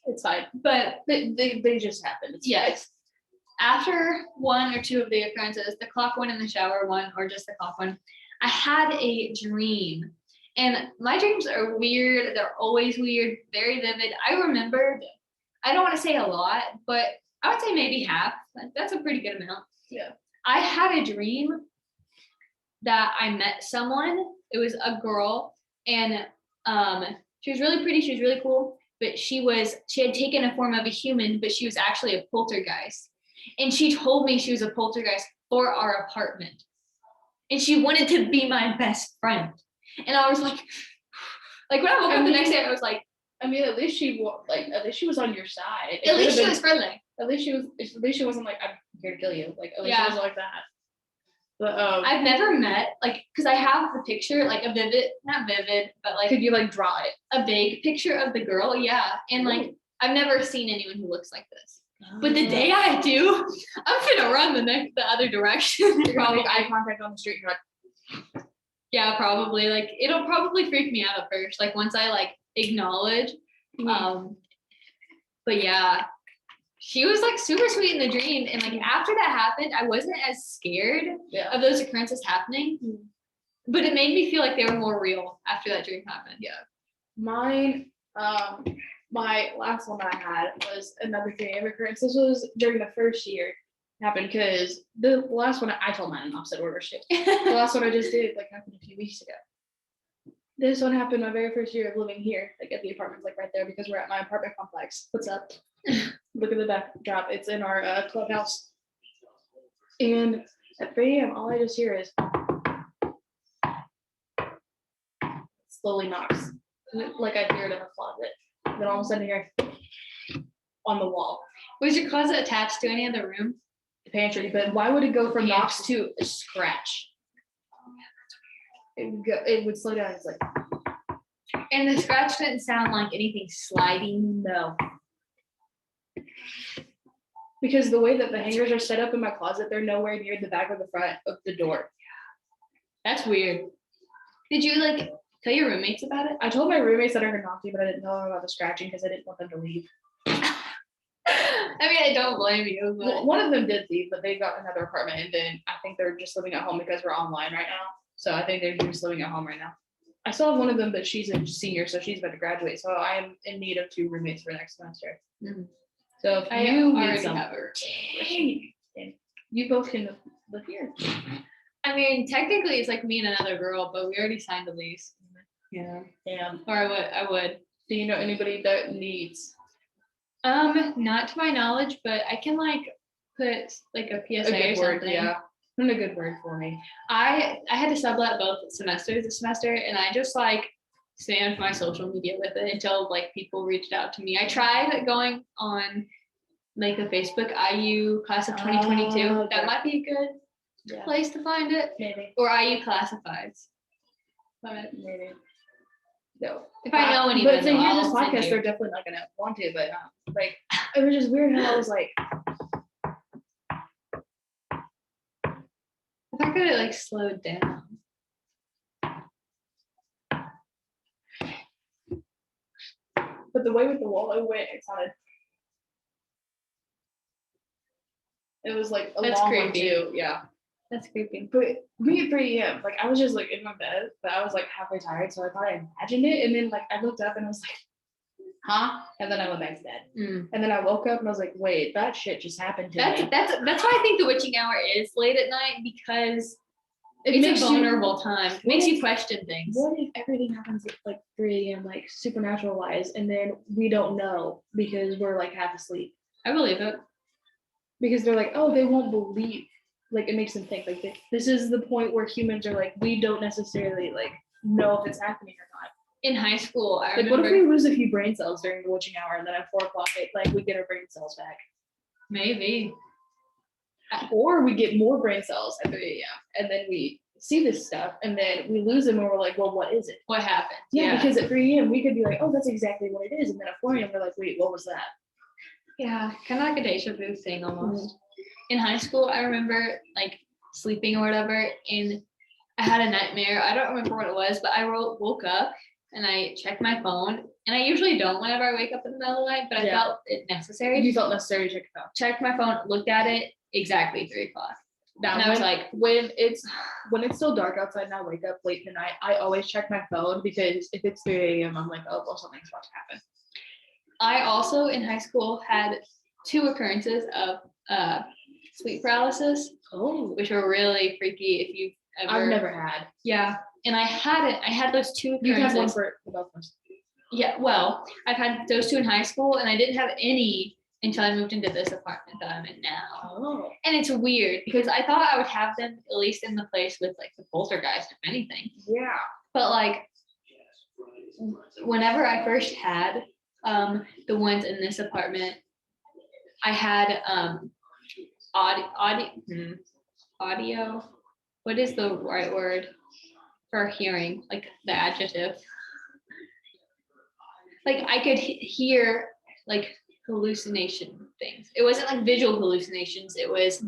It's fine. But They just happened. It's yes. After 1 or 2 of the occurrences, the clock one and the shower one, or just the clock one, I had a dream. And my dreams are weird. They're always weird, very vivid. I remember, I don't want to say a lot, but I would say maybe half. That's a pretty good amount. Yeah. I had a dream that I met someone. It was a girl, and she was really pretty. She was really cool, but she had taken a form of a human, but she was actually a poltergeist. And she told me she was a poltergeist for our apartment. And she wanted to be my best friend. And I was like when I woke up the next day, I was like, I mean, at least she was on your side. at least she was friendly. At least she wasn't like, I'm here to kill you. Like at least Yeah. she wasn't like that. But I've never met, like, because I have the picture, like a vivid, not vivid, but like could you like draw it? a vague picture of the girl. Yeah. And like, I've never seen anyone who looks like this. But the day I do, I'm gonna run the other direction. You're gonna make eye contact on the street. You're like, Yeah, probably. Like it'll probably freak me out at first. Like once I like acknowledge. But yeah, she was like super sweet in the dream. And like after that happened, I wasn't as scared yeah. of those occurrences happening. But it made me feel like they were more real after that dream happened. Yeah. Mine, my last one I had was another dream occurrence. This was during the first year it happened because the last one I told mine in opposite order too. The last one I just did like happened a few weeks ago. This one happened my very first year of living here, like at the apartment, like right there because we're at my apartment complex. What's up? Look at the backdrop. It's in our clubhouse. And at 3 a.m., all I just hear is slowly knocks. Like I hear it in the closet. Then all of a sudden I hear on the wall. Was your closet attached to any other room? pantry, but why would it go from knocks to a scratch? It would slow down. It's like, And the scratch didn't sound like anything sliding. no. Because the way that the hangers are set up in my closet, they're nowhere near the back or the front of the door. That's weird. Did you like tell your roommates about it? I told my roommates that I heard knocking, but I didn't know about the scratching because I didn't want them to leave. I mean, I don't blame you. But Well, one of them did leave, but they got another apartment, and then I think they're just living at home because we're online right now. So I think they're just living at home right now. I still have one of them, but she's a senior, so she's about to graduate. So I am in need of 2 roommates for next semester. Mhm. So if I you already need some, have her. then you both can live here. I mean, technically, it's like me and another girl, but we already signed a lease. Yeah. Damn. Or I would. Do you know anybody that needs Not to my knowledge, but I can like put like a PSA a or good word? something. Yeah. And a good word for me. I had to sublet both semesters this semester, and I just like spammed my social media with it until like people reached out to me. I tried going on like the Facebook IU class of 2022. Oh, okay. That might be a good place to find it, Maybe. or IU classifieds. But Maybe. No. if I know anyone, But if they hear this I'll send podcast, you. they're definitely not gonna want to. But like, it was just weird how I was like, If I could have like slowed down. but the way with the wall it went, it sounded. It was like a That's long one creepy. too. Yeah. That's creepy. But me at 3 a.m., like I was just like in my bed, but I was like halfway tired, so I thought I imagined it, and then like I looked up and I was like, huh? And then I went back to bed, and then I woke up and I was like, wait, that shit just happened to me. That's why I think the witching hour is late at night, because It it's makes a vulnerable time. It makes you question things. What if everything happens at like 3 a.m., like supernatural wise, and then we don't know because we're like half asleep? I believe it. Because they're like, oh, they won't believe. Like it makes them think like this is the point where humans are like, we don't necessarily like know if it's happening or not. In high school, I Like, remember. what if we lose a few brain cells during the witching hour, and then at 4 o'clock, like we get our brain cells back, Maybe. or we get more brain cells at 3 a.m. and then we see this stuff, and then we lose them, and we're like, well, what is it? What happened? Yeah, because at 3 a.m. we could be like, oh, that's exactly what it is, and then at 4 a.m. we're like, wait, what was that? Yeah, kind of like a deja vu thing almost. In high school, I remember like sleeping or whatever, and I had a nightmare. I don't remember what it was, but I woke up and I checked my phone, and I usually don't whenever I wake up in the middle of the night, but I Yeah. felt it necessary. You felt necessary to check it out. Checked my phone, looked at it, exactly 3 o'clock. And I was like, when it's still dark outside and I wake up late in the night, I always check my phone, because if it's 3 a.m., I'm like, oh, well, something's about to happen. I also in high school had 2 occurrences of sleep paralysis, which were really freaky. If you've ever, I've never had. Yeah, and I had those 2 occurrences. You had one for both of us. Yeah, well, I've had those 2 in high school, and I didn't have any until I moved into this apartment that I'm in now. Oh. And it's weird because I thought I would have them at least in the place with like the poltergeist, if anything. Yeah. But like, whenever I first had the ones in this apartment, I had audio. What is the right word for hearing? Like the adjective. Like I could hear like hallucination things. It wasn't like visual hallucinations. It was,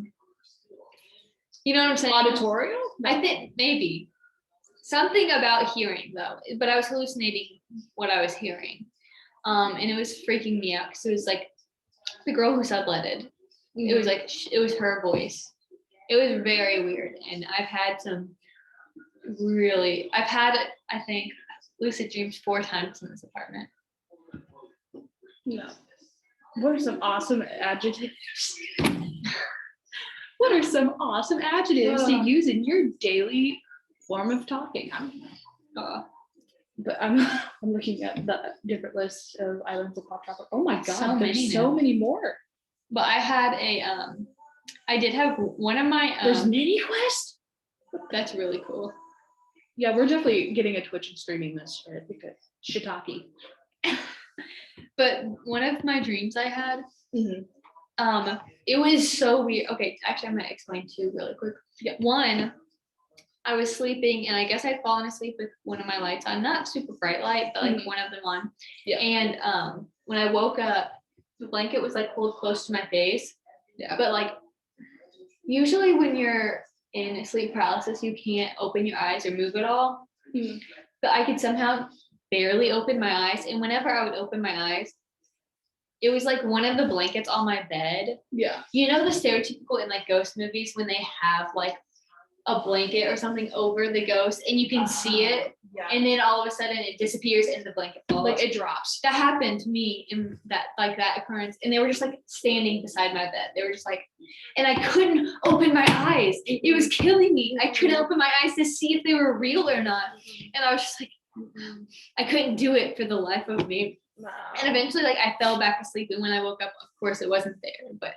you know what I'm saying? Auditorial? I think maybe something about hearing though, but I was hallucinating what I was hearing. And it was freaking me out because it was like the girl who subletted. It was like, it was her voice. It was very weird. And I've had, I think, lucid dreams 4 times in this apartment. No. What are some awesome adjectives? What are some awesome adjectives to use in your daily form of talking? But I'm looking at the different lists of islands of Poptropica. Oh my god, there's so many more. But I had I did have one of my there's mini quest. That's really cool. Yeah, we're definitely getting a Twitch and streaming this shit because shiitake. But one of my dreams I had, It was so weird. Okay, actually, I'm gonna explain two really quick. Yeah. One, I was sleeping, and I guess I'd fallen asleep with one of my lights on, not super bright light, but like one of them on. Yeah. And when I woke up, the blanket was like pulled close to my face. Yeah. But like, usually when you're in sleep paralysis, you can't open your eyes or move at all. Mhm. But I could somehow barely open my eyes, and whenever I would open my eyes, it was like one of the blankets on my bed. Yeah. You know the stereotypical in like ghost movies when they have like a blanket or something over the ghost and you can see it, Yeah. and then all of a sudden it disappears and the blanket falls. Like it drops. That happened to me in that occurrence, and they were just like standing beside my bed. They were just like, and I couldn't open my eyes. It was killing me. I couldn't open my eyes to see if they were real or not, and I was just like, I couldn't do it for the life of me. Wow. And eventually, like, I fell back asleep, and when I woke up, of course, it wasn't there, but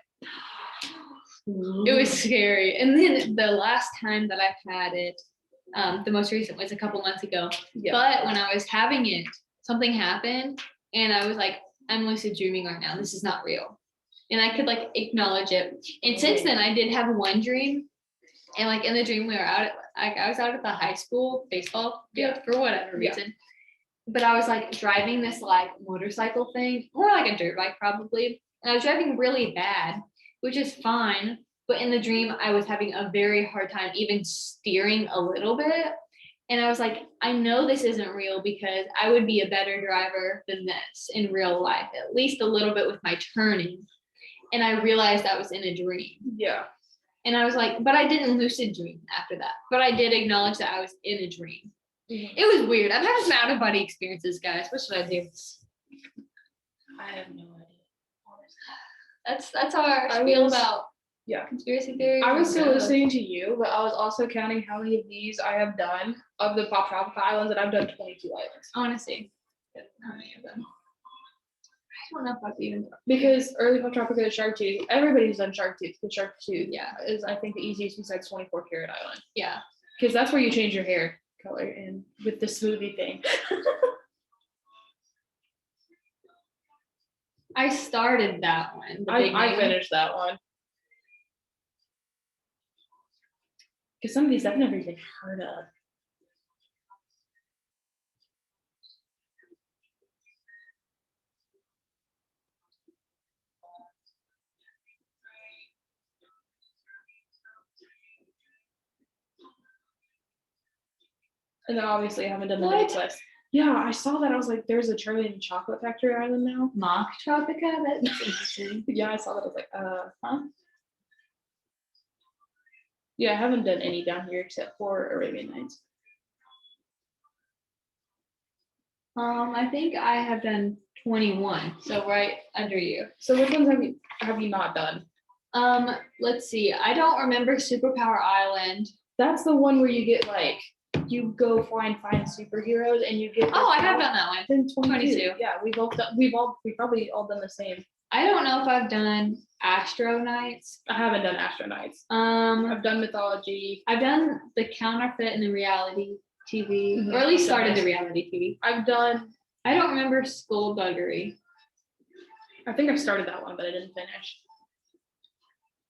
it was scary. And then the last time that I've had it, the most recent was a couple months ago. Yeah. But when I was having it, something happened, and I was like, I'm lucid dreaming right now. This is not real. And I could like acknowledge it. And since then, I did have one dream, and like in the dream, we were out. I was out at the high school baseball field for whatever reason. But I was like driving this like motorcycle thing, or like a dirt bike probably. And I was driving really bad, which is fine. But in the dream, I was having a very hard time even steering a little bit. And I was like, I know this isn't real because I would be a better driver than this in real life, at least a little bit with my turning. And I realized I was in a dream. Yeah. And I was like, but I didn't lucid dream after that. But I did acknowledge that I was in a dream. Mhm. It was weird. I've had some out of body experiences, guys. What should I do? I have no idea. That's our spiel about conspiracy theories. I was still listening to you, but I was also counting how many of these I have done of the Poptropica Islands, and I've done 22 islands. I want to see how many of them. I don't know if I've even. Because early Poptropica is Shark Tooth. Everybody's done Shark Tooth because Shark Tooth is, I think, the easiest besides 24 Karat Island. Yeah. Because that's where you change your hair color and with the smoothie thing. I started that one. I finished that one. Because some of these I've never even heard of. And then obviously I haven't done the What? Midwest. Yeah, I saw that. I was like, there's a Charlie and the Chocolate Factory Island now. Mock Tropica? That's interesting. Yeah, I saw that. I was like, huh? Yeah, I haven't done any down here except for Arabian Nights. I think I have done 21, so right under you. So which ones have you not done? Let's see. I don't remember Superpower Island. That's the one where you get like you go find superheroes and you get. Oh, I have done that one. Then 22. 22. Yeah, we've probably all done the same. I don't know if I've done Astro Nights. I haven't done Astro Nights. I've I've done Mythology. done the counterfeit and the reality TV, or at least started the reality TV. I've done. I don't remember Skullduggery. I think I started that one, but I didn't finish.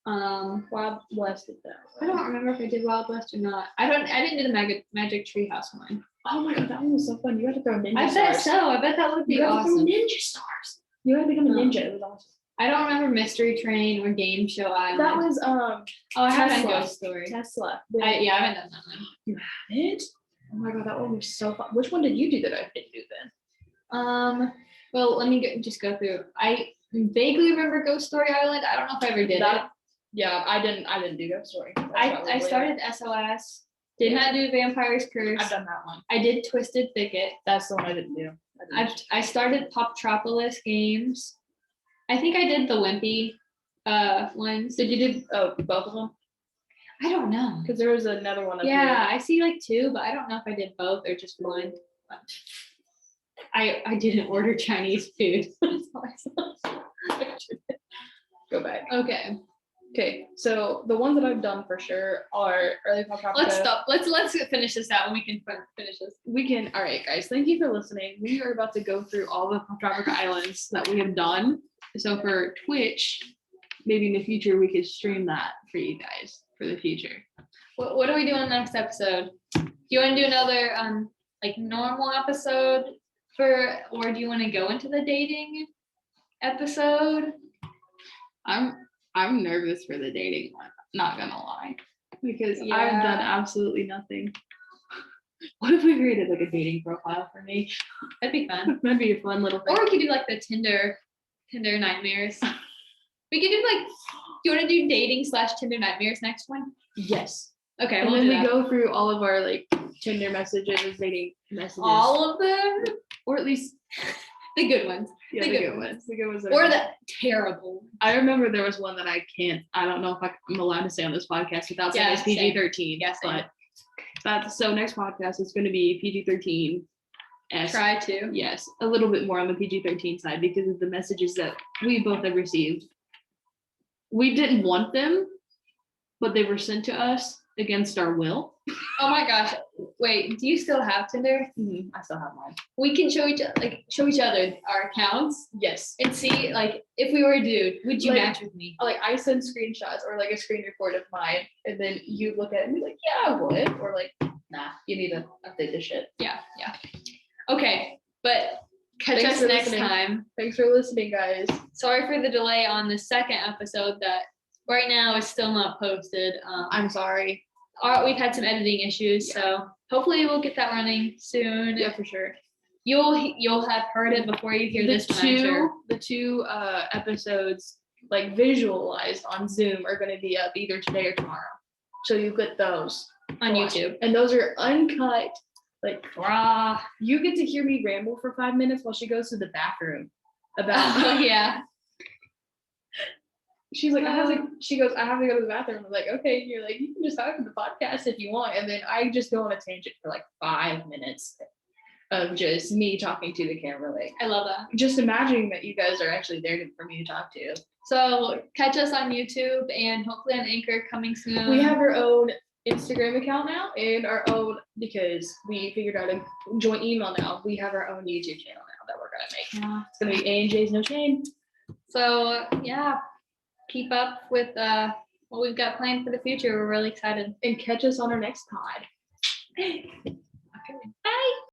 Wild West did that. I don't remember if I did Wild West or not. I didn't do the Magic Treehouse one. Oh my god, that one was so fun. You had to throw ninja I stars. bet so. I bet that would be You had to throw awesome. ninja stars. You had to become a ninja. It was awesome. I don't remember Mystery Train or Game Show Island. That was Oh, I have done Tesla. Ghost Story. Tesla. I haven't done that one. You haven't? Oh my god, that one was so fun. Which one did you do that I didn't do then? Well, let me just go through. I vaguely remember Ghost Story Island. I don't know if I ever did it. Yeah, I didn't do Ghost Story. I started SOS. Did not do Vampire's Curse. I've done that one. I did Twisted Thicket. That's the one I didn't do. I started Poptropolis games. I think I did the Wimpy ones. Did you do both of them? I don't know. Because there was another one. Yeah, I see like two, but I don't know if I did both or just one. I didn't order Chinese food. Go back. Okay, so the ones that I've done for sure are early Poptropica. let's stop. Let's finish this out and we can finish this. We can. All right, guys. Thank you for listening. We are about to go through all the Poptropica Islands that we have done. So for Twitch, maybe in the future we could stream that for you guys for the future. What do we do in the next episode? Do you want to do another like normal episode or do you want to go into the dating episode? I'm nervous for the dating one, not gonna lie, because I've Yeah. done absolutely nothing. What if we created like a dating profile for me? That'd be fun. That'd be a fun little thing. Or we could do like the Tinder nightmares. We could do like, do you want to do dating / Tinder nightmares next one? Yes. Okay, And we'll then do we that. go through all of our like Tinder messages, dating messages, All of them? or at least The good ones. yeah, the the good good ones. ones. The good ones. that Or are- the terrible ones. I remember there was one that I don't know if I'm allowed to say on this podcast without saying Yeah, it's PG-13. Yeah, same. But that's so next podcast is going to be PG-13. Try to. Yes, a little bit more on the PG-13 side because of the messages that we both have received. We didn't want them, but they were sent to us against our will. Oh my gosh. Wait, do you still have Tinder? I still have mine. We can show each other our accounts Yes. and see like if we were a dude, would you Like- match with me? Like I send screenshots or like a screen record of mine, and then you look at it and be like, "Yeah, I would," or like, "Nah, you need to update this shit." Yeah. Okay, but catch Thanks us for next listening. time. Thanks for listening, guys. Sorry for the delay on the second episode that right now is still not posted. I'm sorry. We've had some editing issues, so hopefully we'll get that running soon. Yeah, for sure. You'll have heard it before you hear this one, I'm sure. The two episodes like visualized on Zoom are going to be up either today or tomorrow, so you get those On to watch. YouTube. and those are uncut. Like raw. You get to hear me ramble for 5 minutes while she goes to the bathroom about. Oh yeah. She's like, she goes, I have to go to the bathroom. I'm like, okay. And you're like, you can just talk to the podcast if you want. And then I just go on a tangent for like 5 minutes of just me talking to the camera. Like, I love that. just imagining that you guys are actually there for me to talk to. So catch us on YouTube and hopefully on Anchor coming soon. We have our own Instagram account now and our own, because we figured out a joint email now. We have our own YouTube channel now that we're going to make. Yeah. It's going to be A&J's No Shame. So yeah, keep up with what we've got planned for the future. We're really excited. And catch us on our next pod.